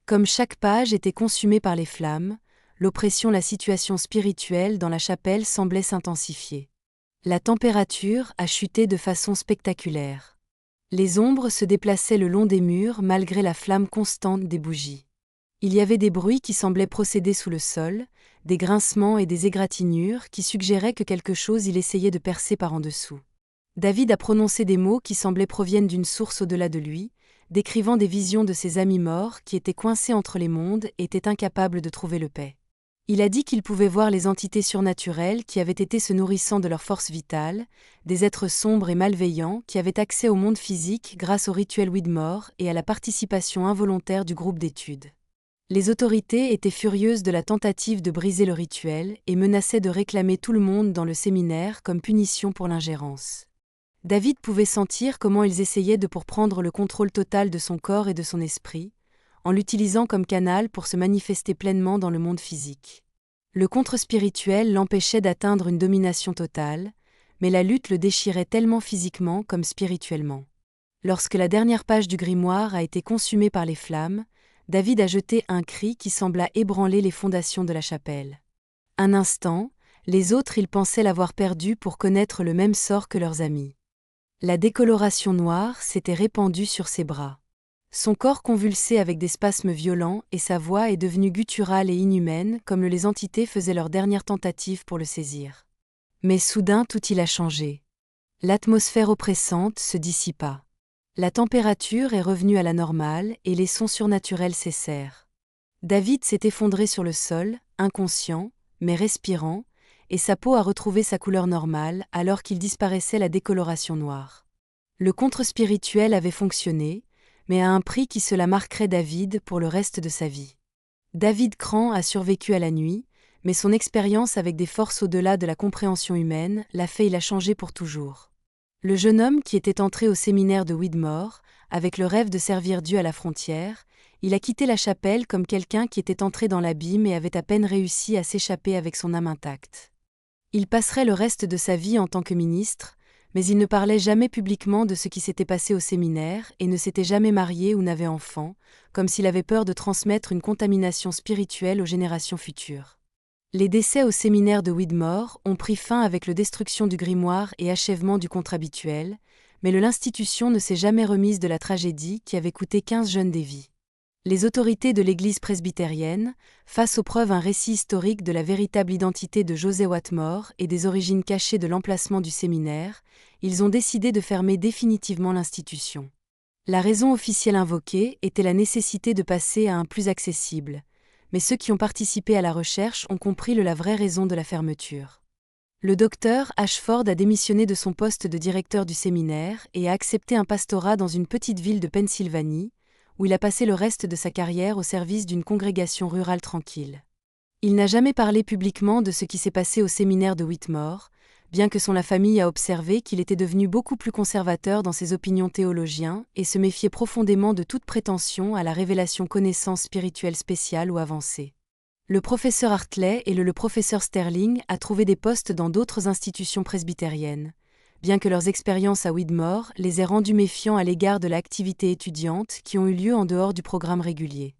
Comme chaque page était consumée par les flammes, l'oppression, la situation spirituelle dans la chapelle semblait s'intensifier. La température a chuté de façon spectaculaire. Les ombres se déplaçaient le long des murs malgré la flamme constante des bougies. Il y avait des bruits qui semblaient procéder sous le sol, des grincements et des égratignures qui suggéraient que quelque chose il essayait de percer par en dessous. David a prononcé des mots qui semblaient proviennent d'une source au-delà de lui, décrivant des visions de ses amis morts qui étaient coincés entre les mondes et étaient incapables de trouver le paix. Il a dit qu'il pouvait voir les entités surnaturelles qui avaient été se nourrissant de leur force vitale, des êtres sombres et malveillants qui avaient accès au monde physique grâce au rituel Widmore et à la participation involontaire du groupe d'études. Les autorités étaient furieuses de la tentative de briser le rituel et menaçaient de réclamer tout le monde dans le séminaire comme punition pour l'ingérence. David pouvait sentir comment ils essayaient de prendre le contrôle total de son corps et de son esprit, en l'utilisant comme canal pour se manifester pleinement dans le monde physique. Le contre-spirituel l'empêchait d'atteindre une domination totale, mais la lutte le déchirait tellement physiquement comme spirituellement. Lorsque la dernière page du grimoire a été consumée par les flammes, David a jeté un cri qui sembla ébranler les fondations de la chapelle. Un instant, les autres ils pensaient l'avoir perdu pour connaître le même sort que leurs amis. La décoloration noire s'était répandue sur ses bras. Son corps convulsait avec des spasmes violents et sa voix est devenue gutturale et inhumaine comme les entités faisaient leur dernière tentative pour le saisir. Mais soudain tout il a changé. L'atmosphère oppressante se dissipa. La température est revenue à la normale et les sons surnaturels cessèrent. David s'est effondré sur le sol, inconscient, mais respirant, et sa peau a retrouvé sa couleur normale alors qu'il disparaissait la décoloration noire. Le contre spirituel avait fonctionné, mais à un prix qui cela marquerait David pour le reste de sa vie. David Cran a survécu à la nuit, mais son expérience avec des forces au-delà de la compréhension humaine l'a fait la changer pour toujours. Le jeune homme qui était entré au séminaire de Widmore, avec le rêve de servir Dieu à la frontière, il a quitté la chapelle comme quelqu'un qui était entré dans l'abîme et avait à peine réussi à s'échapper avec son âme intacte. Il passerait le reste de sa vie en tant que ministre, mais il ne parlait jamais publiquement de ce qui s'était passé au séminaire et ne s'était jamais marié ou n'avait enfant, comme s'il avait peur de transmettre une contamination spirituelle aux générations futures. Les décès au séminaire de Widmore ont pris fin avec la destruction du grimoire et achèvement du conte habituel, mais l'institution ne s'est jamais remise de la tragédie qui avait coûté 15 jeunes des vies. Les autorités de l'Église presbytérienne, face aux preuves un récit historique de la véritable identité de José Watmore et des origines cachées de l'emplacement du séminaire, ils ont décidé de fermer définitivement l'institution. La raison officielle invoquée était la nécessité de passer à un plus accessible, mais ceux qui ont participé à la recherche ont compris la vraie raison de la fermeture. Le docteur Ashford a démissionné de son poste de directeur du séminaire et a accepté un pastorat dans une petite ville de Pennsylvanie, où il a passé le reste de sa carrière au service d'une congrégation rurale tranquille. Il n'a jamais parlé publiquement de ce qui s'est passé au séminaire de Whitmore, bien que la famille a observé qu'il était devenu beaucoup plus conservateur dans ses opinions théologiennes et se méfiait profondément de toute prétention à la révélation connaissance spirituelle spéciale ou avancée. Le professeur Hartley et le professeur Sterling a trouvé des postes dans d'autres institutions presbytériennes, bien que leurs expériences à Widmore les aient rendus méfiants à l'égard de l'activité étudiante qui ont eu lieu en dehors du programme régulier.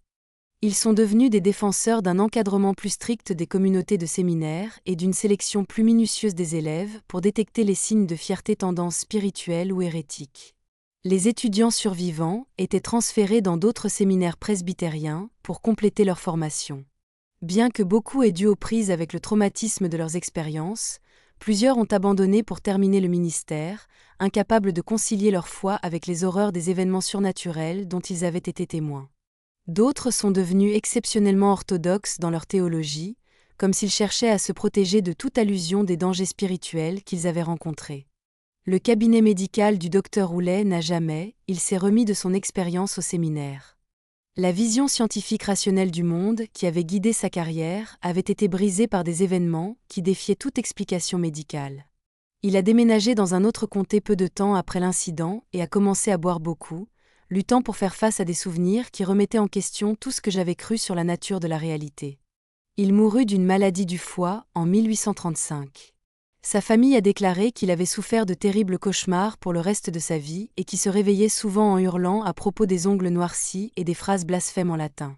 Ils sont devenus des défenseurs d'un encadrement plus strict des communautés de séminaires et d'une sélection plus minutieuse des élèves pour détecter les signes de fierté tendance spirituelle ou hérétique. Les étudiants survivants étaient transférés dans d'autres séminaires presbytériens pour compléter leur formation. Bien que beaucoup aient dû aux prises avec le traumatisme de leurs expériences, plusieurs ont abandonné pour terminer le ministère, incapables de concilier leur foi avec les horreurs des événements surnaturels dont ils avaient été témoins. D'autres sont devenus exceptionnellement orthodoxes dans leur théologie, comme s'ils cherchaient à se protéger de toute allusion des dangers spirituels qu'ils avaient rencontrés. Le cabinet médical du docteur Roulet n'a jamais, il s'est remis de son expérience au séminaire. La vision scientifique rationnelle du monde qui avait guidé sa carrière avait été brisée par des événements qui défiaient toute explication médicale. Il a déménagé dans un autre comté peu de temps après l'incident et a commencé à boire beaucoup, luttant pour faire face à des souvenirs qui remettaient en question tout ce que j'avais cru sur la nature de la réalité. Il mourut d'une maladie du foie en 1835. Sa famille a déclaré qu'il avait souffert de terribles cauchemars pour le reste de sa vie et qu'il se réveillait souvent en hurlant à propos des ongles noircis et des phrases blasphèmes en latin.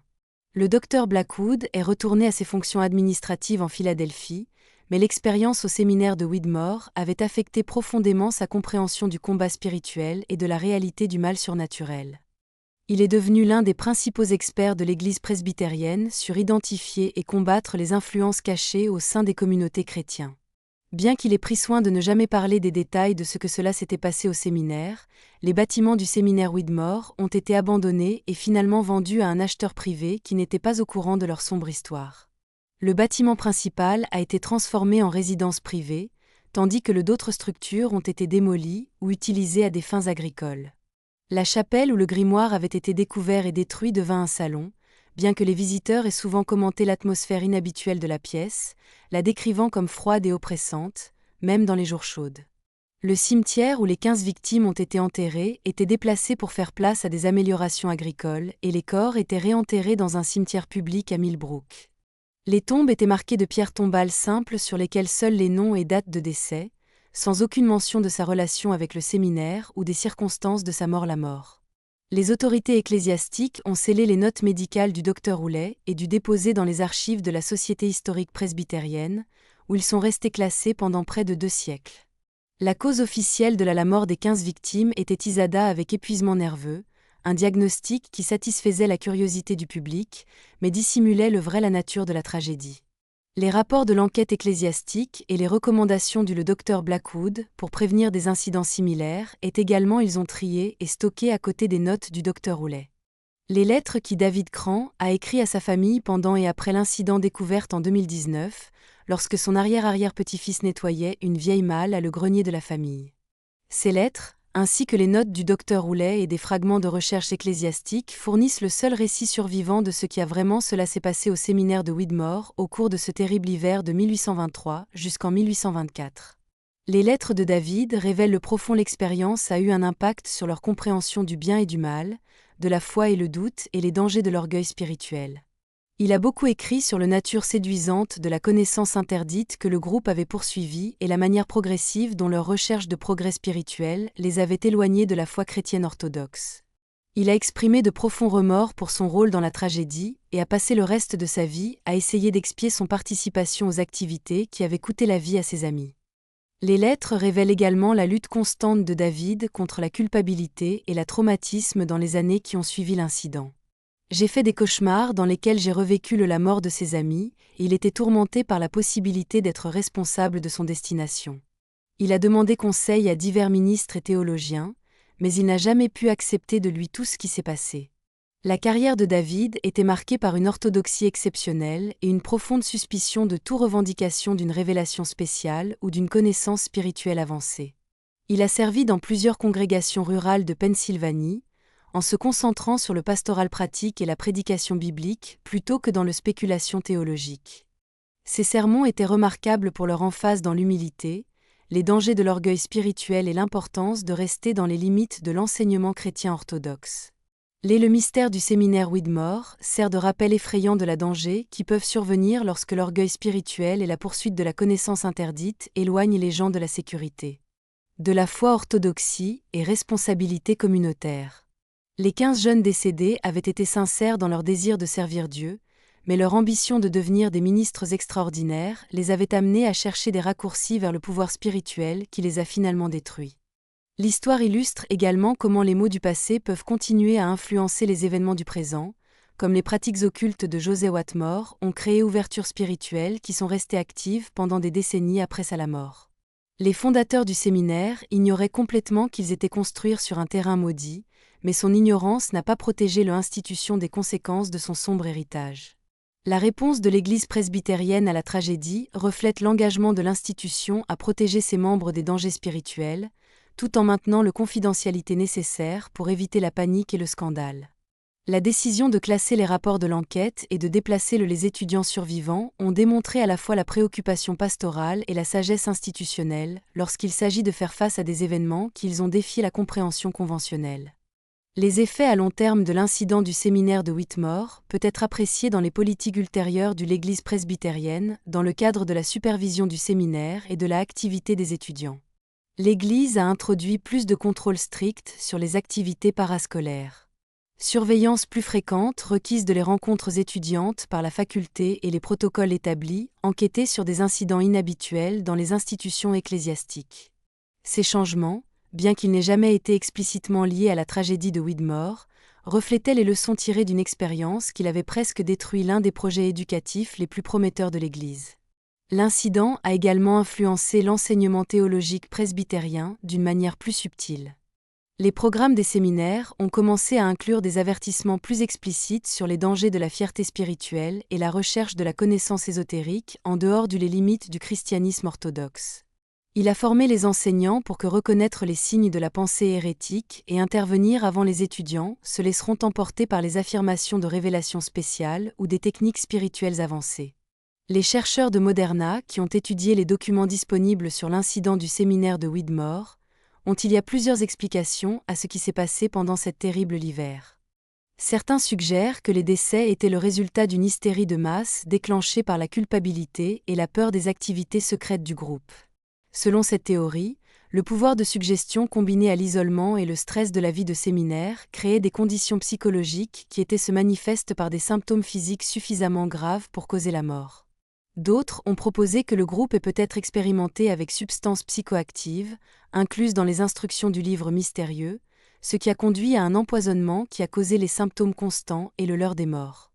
Le docteur Blackwood est retourné à ses fonctions administratives en Philadelphie, mais l'expérience au séminaire de Widmore avait affecté profondément sa compréhension du combat spirituel et de la réalité du mal surnaturel. Il est devenu l'un des principaux experts de l'Église presbytérienne sur identifier et combattre les influences cachées au sein des communautés chrétiennes. Bien qu'il ait pris soin de ne jamais parler des détails de ce que cela s'était passé au séminaire, les bâtiments du séminaire Widmore ont été abandonnés et finalement vendus à un acheteur privé qui n'était pas au courant de leur sombre histoire. Le bâtiment principal a été transformé en résidence privée, tandis que d'autres structures ont été démolies ou utilisées à des fins agricoles. La chapelle où le grimoire avait été découvert et détruit devint un salon, bien que les visiteurs aient souvent commenté l'atmosphère inhabituelle de la pièce, la décrivant comme froide et oppressante, même dans les jours chauds. Le cimetière où les 15 victimes ont été enterrées était déplacé pour faire place à des améliorations agricoles et les corps étaient réenterrés dans un cimetière public à Millbrook. Les tombes étaient marquées de pierres tombales simples sur lesquelles seuls les noms et dates de décès, sans aucune mention de sa relation avec le séminaire ou des circonstances de sa mort. Les autorités ecclésiastiques ont scellé les notes médicales du docteur Roulet et dû déposer dans les archives de la Société historique presbytérienne, où ils sont restés classés pendant près de 2 siècles. La cause officielle de la mort des 15 victimes était ISADA avec épuisement nerveux, un diagnostic qui satisfaisait la curiosité du public, mais dissimulait la nature de la tragédie. Les rapports de l'enquête ecclésiastique et les recommandations du Dr Blackwood pour prévenir des incidents similaires ils ont triés et stockés à côté des notes du Dr Houlet. Les lettres qui David Cran a écrites à sa famille pendant et après l'incident découverte en 2019, lorsque son arrière-arrière-petit-fils nettoyait une vieille malle à le grenier de la famille. Ces lettres, ainsi que les notes du Dr Houlet et des fragments de recherche ecclésiastique fournissent le seul récit survivant de ce qui a vraiment s'est passé au séminaire de Widmore au cours de ce terrible hiver de 1823 jusqu'en 1824. Les lettres de David révèlent le profond l'expérience a eu un impact sur leur compréhension du bien et du mal, de la foi et le doute et les dangers de l'orgueil spirituel. Il a beaucoup écrit sur la nature séduisante de la connaissance interdite que le groupe avait poursuivie et la manière progressive dont leur recherche de progrès spirituel les avait éloignés de la foi chrétienne orthodoxe. Il a exprimé de profonds remords pour son rôle dans la tragédie et a passé le reste de sa vie à essayer d'expier son participation aux activités qui avaient coûté la vie à ses amis. Les lettres révèlent également la lutte constante de David contre la culpabilité et le traumatisme dans les années qui ont suivi l'incident. J'ai fait des cauchemars dans lesquels j'ai revécu la mort de ses amis, et il était tourmenté par la possibilité d'être responsable de son destination. Il a demandé conseil à divers ministres et théologiens, mais il n'a jamais pu accepter de lui tout ce qui s'est passé. La carrière de David était marquée par une orthodoxie exceptionnelle et une profonde suspicion de toute revendication d'une révélation spéciale ou d'une connaissance spirituelle avancée. Il a servi dans plusieurs congrégations rurales de Pennsylvanie, en se concentrant sur le pastoral pratique et la prédication biblique plutôt que dans la spéculation théologique. Ses sermons étaient remarquables pour leur emphase dans l'humilité, les dangers de l'orgueil spirituel et l'importance de rester dans les limites de l'enseignement chrétien orthodoxe. Le mystère du séminaire Widmore sert de rappel effrayant de la danger qui peuvent survenir lorsque l'orgueil spirituel et la poursuite de la connaissance interdite éloignent les gens de la sécurité. De la foi orthodoxie et responsabilité communautaire. Les 15 jeunes décédés avaient été sincères dans leur désir de servir Dieu, mais leur ambition de devenir des ministres extraordinaires les avait amenés à chercher des raccourcis vers le pouvoir spirituel qui les a finalement détruits. L'histoire illustre également comment les maux du passé peuvent continuer à influencer les événements du présent, comme les pratiques occultes de José Watmore ont créé ouvertures spirituelles qui sont restées actives pendant des décennies après sa mort. Les fondateurs du séminaire ignoraient complètement qu'ils étaient construits sur un terrain maudit, mais son ignorance n'a pas protégé l'institution des conséquences de son sombre héritage. La réponse de l'Église presbytérienne à la tragédie reflète l'engagement de l'institution à protéger ses membres des dangers spirituels, tout en maintenant la confidentialité nécessaire pour éviter la panique et le scandale. La décision de classer les rapports de l'enquête et de déplacer les étudiants survivants ont démontré à la fois la préoccupation pastorale et la sagesse institutionnelle lorsqu'il s'agit de faire face à des événements qui ont défié la compréhension conventionnelle. Les effets à long terme de l'incident du séminaire de Whitmore peut être apprécié dans les politiques ultérieures de l'Église presbytérienne dans le cadre de la supervision du séminaire et de l'activité des étudiants. L'Église a introduit plus de contrôles stricts sur les activités parascolaires. Surveillance plus fréquente requise de les rencontres étudiantes par la faculté et les protocoles établis, enquêter sur des incidents inhabituels dans les institutions ecclésiastiques. Ces changements, bien qu'ils n'aient jamais été explicitement liés à la tragédie de Widmore, reflétaient les leçons tirées d'une expérience qui avait presque détruit l'un des projets éducatifs les plus prometteurs de l'Église. L'incident a également influencé l'enseignement théologique presbytérien d'une manière plus subtile. Les programmes des séminaires ont commencé à inclure des avertissements plus explicites sur les dangers de la fierté spirituelle et la recherche de la connaissance ésotérique en dehors des limites du christianisme orthodoxe. Il a formé les enseignants pour que reconnaître les signes de la pensée hérétique et intervenir avant les étudiants se laisseront emporter par les affirmations de révélations spéciales ou des techniques spirituelles avancées. Les chercheurs de Moderna qui ont étudié les documents disponibles sur l'incident du séminaire de Widmore il y a plusieurs explications à ce qui s'est passé pendant cette terrible hiver. Certains suggèrent que les décès étaient le résultat d'une hystérie de masse déclenchée par la culpabilité et la peur des activités secrètes du groupe. Selon cette théorie, le pouvoir de suggestion combiné à l'isolement et le stress de la vie de séminaire créait des conditions psychologiques qui se manifestent par des symptômes physiques suffisamment graves pour causer la mort. D'autres ont proposé que le groupe ait peut-être expérimenté avec substances psychoactives, incluses dans les instructions du livre mystérieux, ce qui a conduit à un empoisonnement qui a causé les symptômes constants et le leurre des morts.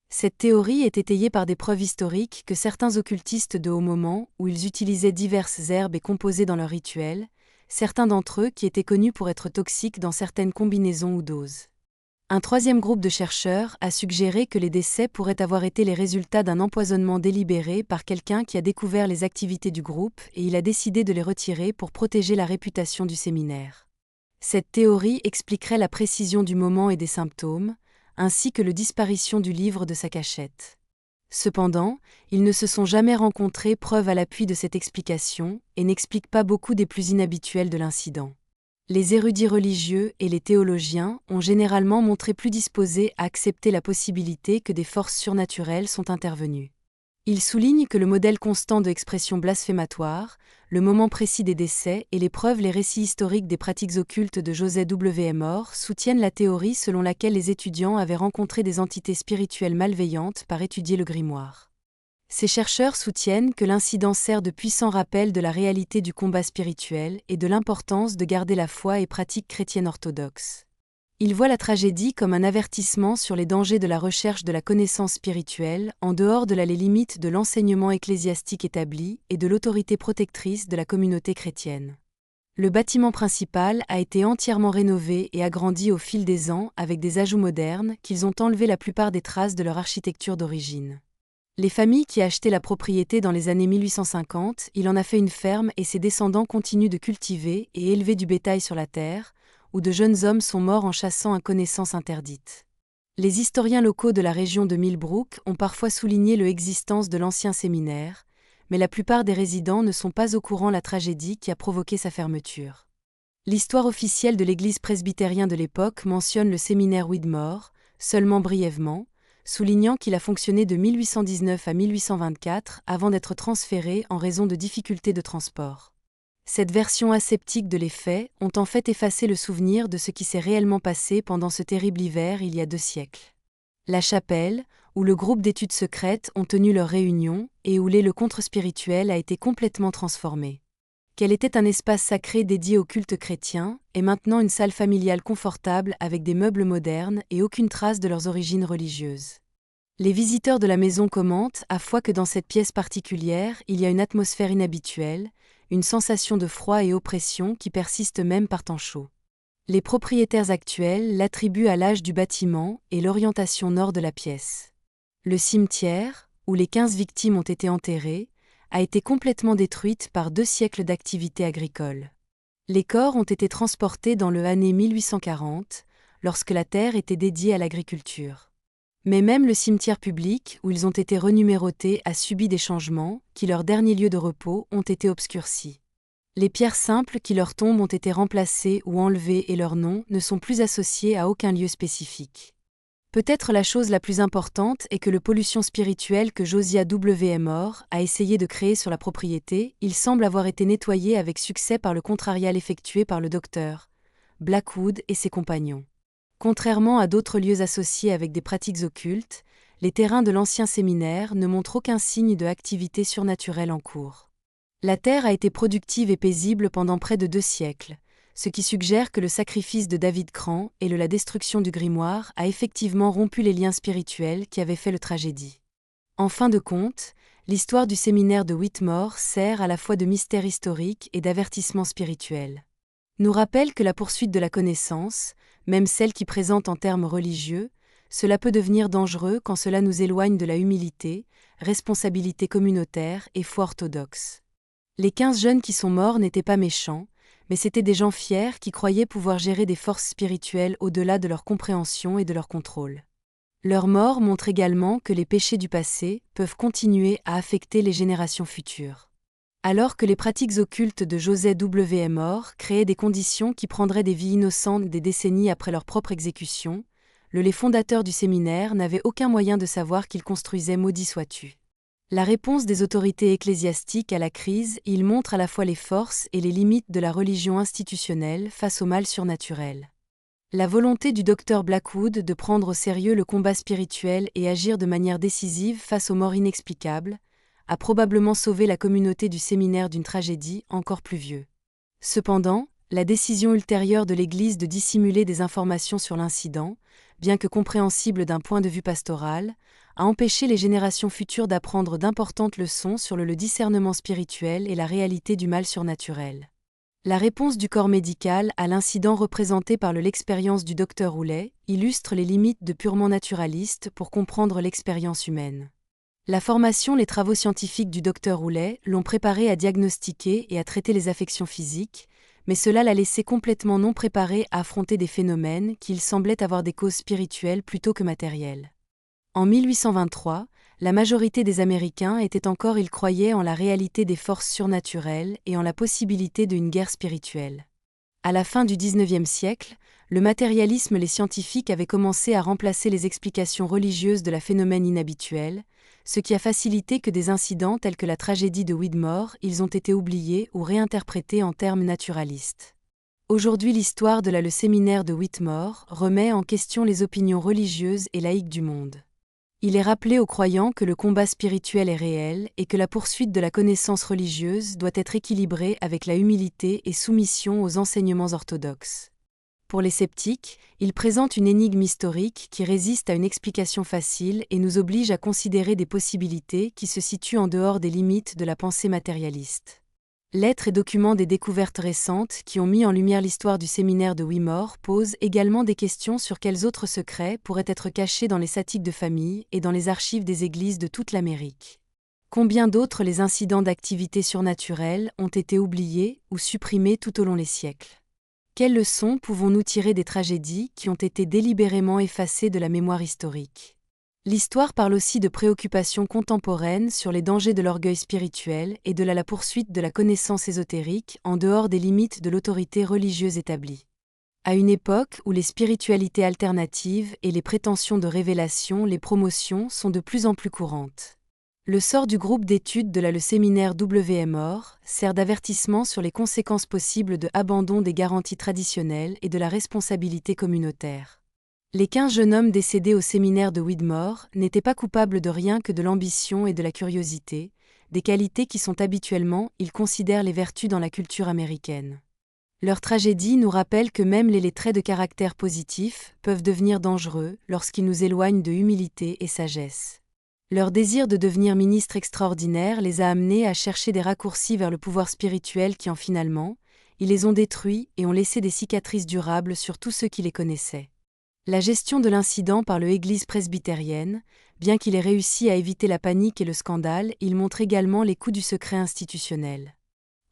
Cette théorie est étayée par des preuves historiques que certains occultistes de haut moment où ils utilisaient diverses herbes et composés dans leurs rituels, certains d'entre eux qui étaient connus pour être toxiques dans certaines combinaisons ou doses. Un troisième groupe de chercheurs a suggéré que les décès pourraient avoir été les résultats d'un empoisonnement délibéré par quelqu'un qui a découvert les activités du groupe et il a décidé de les retirer pour protéger la réputation du séminaire. Cette théorie expliquerait la précision du moment et des symptômes, ainsi que la disparition du livre de sa cachette. Cependant, ils ne se sont jamais rencontrés preuve à l'appui de cette explication et n'expliquent pas beaucoup des plus inhabituels de l'incident. Les érudits religieux et les théologiens ont généralement montré plus disposés à accepter la possibilité que des forces surnaturelles sont intervenues. Ils soulignent que le modèle constant de expression blasphématoire, le moment précis des décès et les preuves, les récits historiques des pratiques occultes de Joseph W. Mort soutiennent la théorie selon laquelle les étudiants avaient rencontré des entités spirituelles malveillantes par étudier le grimoire. Ces chercheurs soutiennent que l'incident sert de puissant rappel de la réalité du combat spirituel et de l'importance de garder la foi et pratiques chrétiennes orthodoxes. Ils voient la tragédie comme un avertissement sur les dangers de la recherche de la connaissance spirituelle en dehors de les limites de l'enseignement ecclésiastique établi et de l'autorité protectrice de la communauté chrétienne. Le bâtiment principal a été entièrement rénové et agrandi au fil des ans avec des ajouts modernes qu'ils ont enlevé la plupart des traces de leur architecture d'origine. Les familles qui achetaient la propriété dans les années 1850, il en a fait une ferme et ses descendants continuent de cultiver et élever du bétail sur la terre, où de jeunes hommes sont morts en chassant à connaissance interdite. Les historiens locaux de la région de Millbrook ont parfois souligné l'existence de l'ancien séminaire, mais la plupart des résidents ne sont pas au courant de la tragédie qui a provoqué sa fermeture. L'histoire officielle de l'église presbytérienne de l'époque mentionne le séminaire Widmore, seulement brièvement, soulignant qu'il a fonctionné de 1819 à 1824 avant d'être transféré en raison de difficultés de transport. Cette version aseptique de les faits ont en fait effacé le souvenir de ce qui s'est réellement passé pendant ce terrible hiver il y a 2 siècles. La chapelle, où le groupe d'études secrètes ont tenu leur réunion et où le contre-spirituel a été complètement transformé. Qu'elle était un espace sacré dédié au culte chrétien, est maintenant une salle familiale confortable avec des meubles modernes et aucune trace de leurs origines religieuses. Les visiteurs de la maison commentent à fois que dans cette pièce particulière, il y a une atmosphère inhabituelle, une sensation de froid et oppression qui persiste même par temps chaud. Les propriétaires actuels l'attribuent à l'âge du bâtiment et l'orientation nord de la pièce. Le cimetière, où les 15 victimes ont été enterrées, a été complètement détruite par 2 siècles d'activité agricole. Les corps ont été transportés dans l'année 1840, lorsque la terre était dédiée à l'agriculture. Mais même le cimetière public, où ils ont été renumérotés, a subi des changements, qui leurs derniers lieux de repos ont été obscurcis. Les pierres simples qui leur tombent ont été remplacées ou enlevées et leurs noms ne sont plus associés à aucun lieu spécifique. Peut-être la chose la plus importante est que la pollution spirituelle que Josiah W. Mort a essayé de créer sur la propriété, il semble avoir été nettoyé avec succès par le contrarial effectué par le docteur Blackwood et ses compagnons. Contrairement à d'autres lieux associés avec des pratiques occultes, les terrains de l'ancien séminaire ne montrent aucun signe de activité surnaturelle en cours. La terre a été productive et paisible pendant près de 2 siècles, ce qui suggère que le sacrifice de David Cran et la destruction du grimoire a effectivement rompu les liens spirituels qui avaient fait la tragédie. En fin de compte, l'histoire du séminaire de Whitmore sert à la fois de mystère historique et d'avertissement spirituel. Nous rappelle que la poursuite de la connaissance, même celle qui présente en termes religieux, cela peut devenir dangereux quand cela nous éloigne de la humilité, responsabilité communautaire et foi orthodoxe. Les 15 jeunes qui sont morts n'étaient pas méchants, mais c'étaient des gens fiers qui croyaient pouvoir gérer des forces spirituelles au-delà de leur compréhension et de leur contrôle. Leur mort montre également que les péchés du passé peuvent continuer à affecter les générations futures. Alors que les pratiques occultes de Joseph W. Mort créaient des conditions qui prendraient des vies innocentes des décennies après leur propre exécution, les fondateurs du séminaire n'avaient aucun moyen de savoir qu'ils construisaient maudit sois-tu. La réponse des autorités ecclésiastiques à la crise, il montre à la fois les forces et les limites de la religion institutionnelle face au mal surnaturel. La volonté du docteur Blackwood de prendre au sérieux le combat spirituel et agir de manière décisive face aux morts inexplicables a probablement sauvé la communauté du séminaire d'une tragédie encore plus vieuse. Cependant, La décision ultérieure de l'Église de dissimuler des informations sur l'incident, bien que compréhensible d'un point de vue pastoral, a empêché les générations futures d'apprendre d'importantes leçons sur le discernement spirituel et la réalité du mal surnaturel. La réponse du corps médical à l'incident représenté par l'expérience du docteur Roulet illustre les limites de purement naturaliste pour comprendre l'expérience humaine. La formation, les travaux scientifiques du docteur Roulet l'ont préparé à diagnostiquer et à traiter les affections physiques, mais cela l'a laissé complètement non préparé à affronter des phénomènes qui semblaient avoir des causes spirituelles plutôt que matérielles. En 1823, la majorité des Américains étaient encore, ils croyaient en la réalité des forces surnaturelles et en la possibilité d'une guerre spirituelle. À la fin du XIXe siècle, le matérialisme, les scientifiques avaient commencé à remplacer les explications religieuses de la phénomène inhabituel, ce qui a facilité que des incidents tels que la tragédie de Whitmore, ils ont été oubliés ou réinterprétés en termes naturalistes. Aujourd'hui, l'histoire de le séminaire de Whitmore remet en question les opinions religieuses et laïques du monde. Il est rappelé aux croyants que le combat spirituel est réel et que la poursuite de la connaissance religieuse doit être équilibrée avec la humilité et soumission aux enseignements orthodoxes. Pour les sceptiques, il présente une énigme historique qui résiste à une explication facile et nous oblige à considérer des possibilités qui se situent en dehors des limites de la pensée matérialiste. Lettres et documents des découvertes récentes qui ont mis en lumière l'histoire du séminaire de Whitmore posent également des questions sur quels autres secrets pourraient être cachés dans les statiques de famille et dans les archives des églises de toute l'Amérique. Combien d'autres les incidents d'activité surnaturelle ont été oubliés ou supprimés tout au long des siècles? Quelles leçons pouvons-nous tirer des tragédies qui ont été délibérément effacées de la mémoire historique? L'histoire parle aussi de préoccupations contemporaines sur les dangers de l'orgueil spirituel et de la poursuite de la connaissance ésotérique en dehors des limites de l'autorité religieuse établie. À une époque où les spiritualités alternatives et les prétentions de révélation, les promotions sont de plus en plus courantes. Le sort du groupe d'études de le séminaire Whitmore sert d'avertissement sur les conséquences possibles de l'abandon des garanties traditionnelles et de la responsabilité communautaire. Les 15 jeunes hommes décédés au séminaire de Whitmore n'étaient pas coupables de rien que de l'ambition et de la curiosité, des qualités qui sont habituellement, ils considèrent les vertus dans la culture américaine. Leur tragédie nous rappelle que même les traits de caractère positifs peuvent devenir dangereux lorsqu'ils nous éloignent de humilité et sagesse. Leur désir de devenir ministre extraordinaire les a amenés à chercher des raccourcis vers le pouvoir spirituel qui finalement, ils les ont détruits et ont laissé des cicatrices durables sur tous ceux qui les connaissaient. La gestion de l'incident par l'Église presbytérienne, bien qu'il ait réussi à éviter la panique et le scandale, il montre également les coûts du secret institutionnel.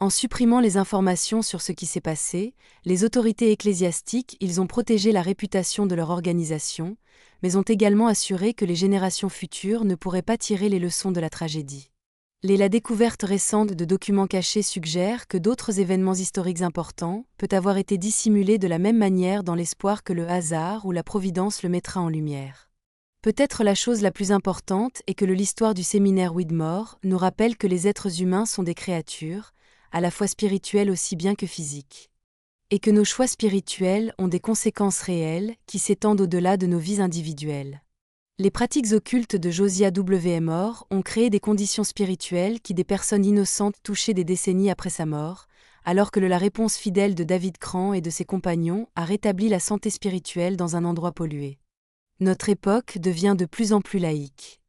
En supprimant les informations sur ce qui s'est passé, les autorités ecclésiastiques, ils ont protégé la réputation de leur organisation, mais ont également assuré que les générations futures ne pourraient pas tirer les leçons de la tragédie. La découverte récente de documents cachés suggère que d'autres événements historiques importants peuvent avoir été dissimulés de la même manière dans l'espoir que le hasard ou la providence le mettra en lumière. Peut-être la chose la plus importante est que l'histoire du séminaire Whitmore nous rappelle que les êtres humains sont des créatures, à la fois spirituelles aussi bien que physiques. Et que nos choix spirituels ont des conséquences réelles qui s'étendent au-delà de nos vies individuelles. Les pratiques occultes de Josiah Whitmore ont créé des conditions spirituelles qui des personnes innocentes touchées des décennies après sa mort, alors que la réponse fidèle de David Cran et de ses compagnons a rétabli la santé spirituelle dans un endroit pollué. Notre époque devient de plus en plus laïque.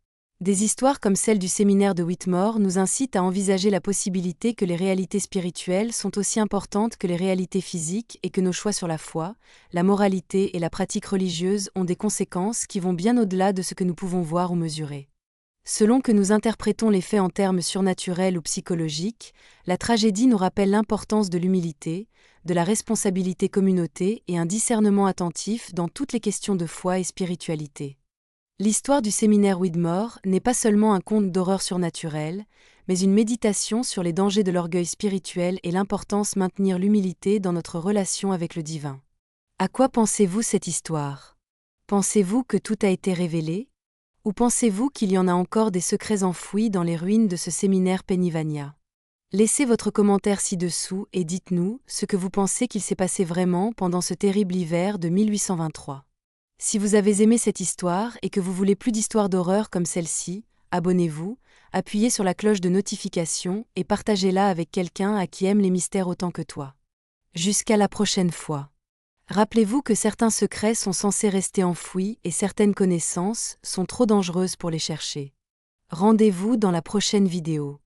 Des histoires comme celle du séminaire de Whitmore nous incitent à envisager la possibilité que les réalités spirituelles sont aussi importantes que les réalités physiques et que nos choix sur la foi, la moralité et la pratique religieuse ont des conséquences qui vont bien au-delà de ce que nous pouvons voir ou mesurer. Selon que nous interprétons les faits en termes surnaturels ou psychologiques, la tragédie nous rappelle l'importance de l'humilité, de la responsabilité communautaire et un discernement attentif dans toutes les questions de foi et spiritualité. L'histoire du séminaire Whitmore n'est pas seulement un conte d'horreur surnaturelle, mais une méditation sur les dangers de l'orgueil spirituel et l'importance de maintenir l'humilité dans notre relation avec le divin. À quoi pensez-vous cette histoire? Pensez-vous que tout a été révélé? Ou pensez-vous qu'il y en a encore des secrets enfouis dans les ruines de ce séminaire Pennsylvania? Laissez votre commentaire ci-dessous et dites-nous ce que vous pensez qu'il s'est passé vraiment pendant ce terrible hiver de 1823. Si vous avez aimé cette histoire et que vous voulez plus d'histoires d'horreur comme celle-ci, abonnez-vous, appuyez sur la cloche de notification et partagez-la avec quelqu'un à qui aime les mystères autant que toi. Jusqu'à la prochaine fois. Rappelez-vous que certains secrets sont censés rester enfouis et certaines connaissances sont trop dangereuses pour les chercher. Rendez-vous dans la prochaine vidéo.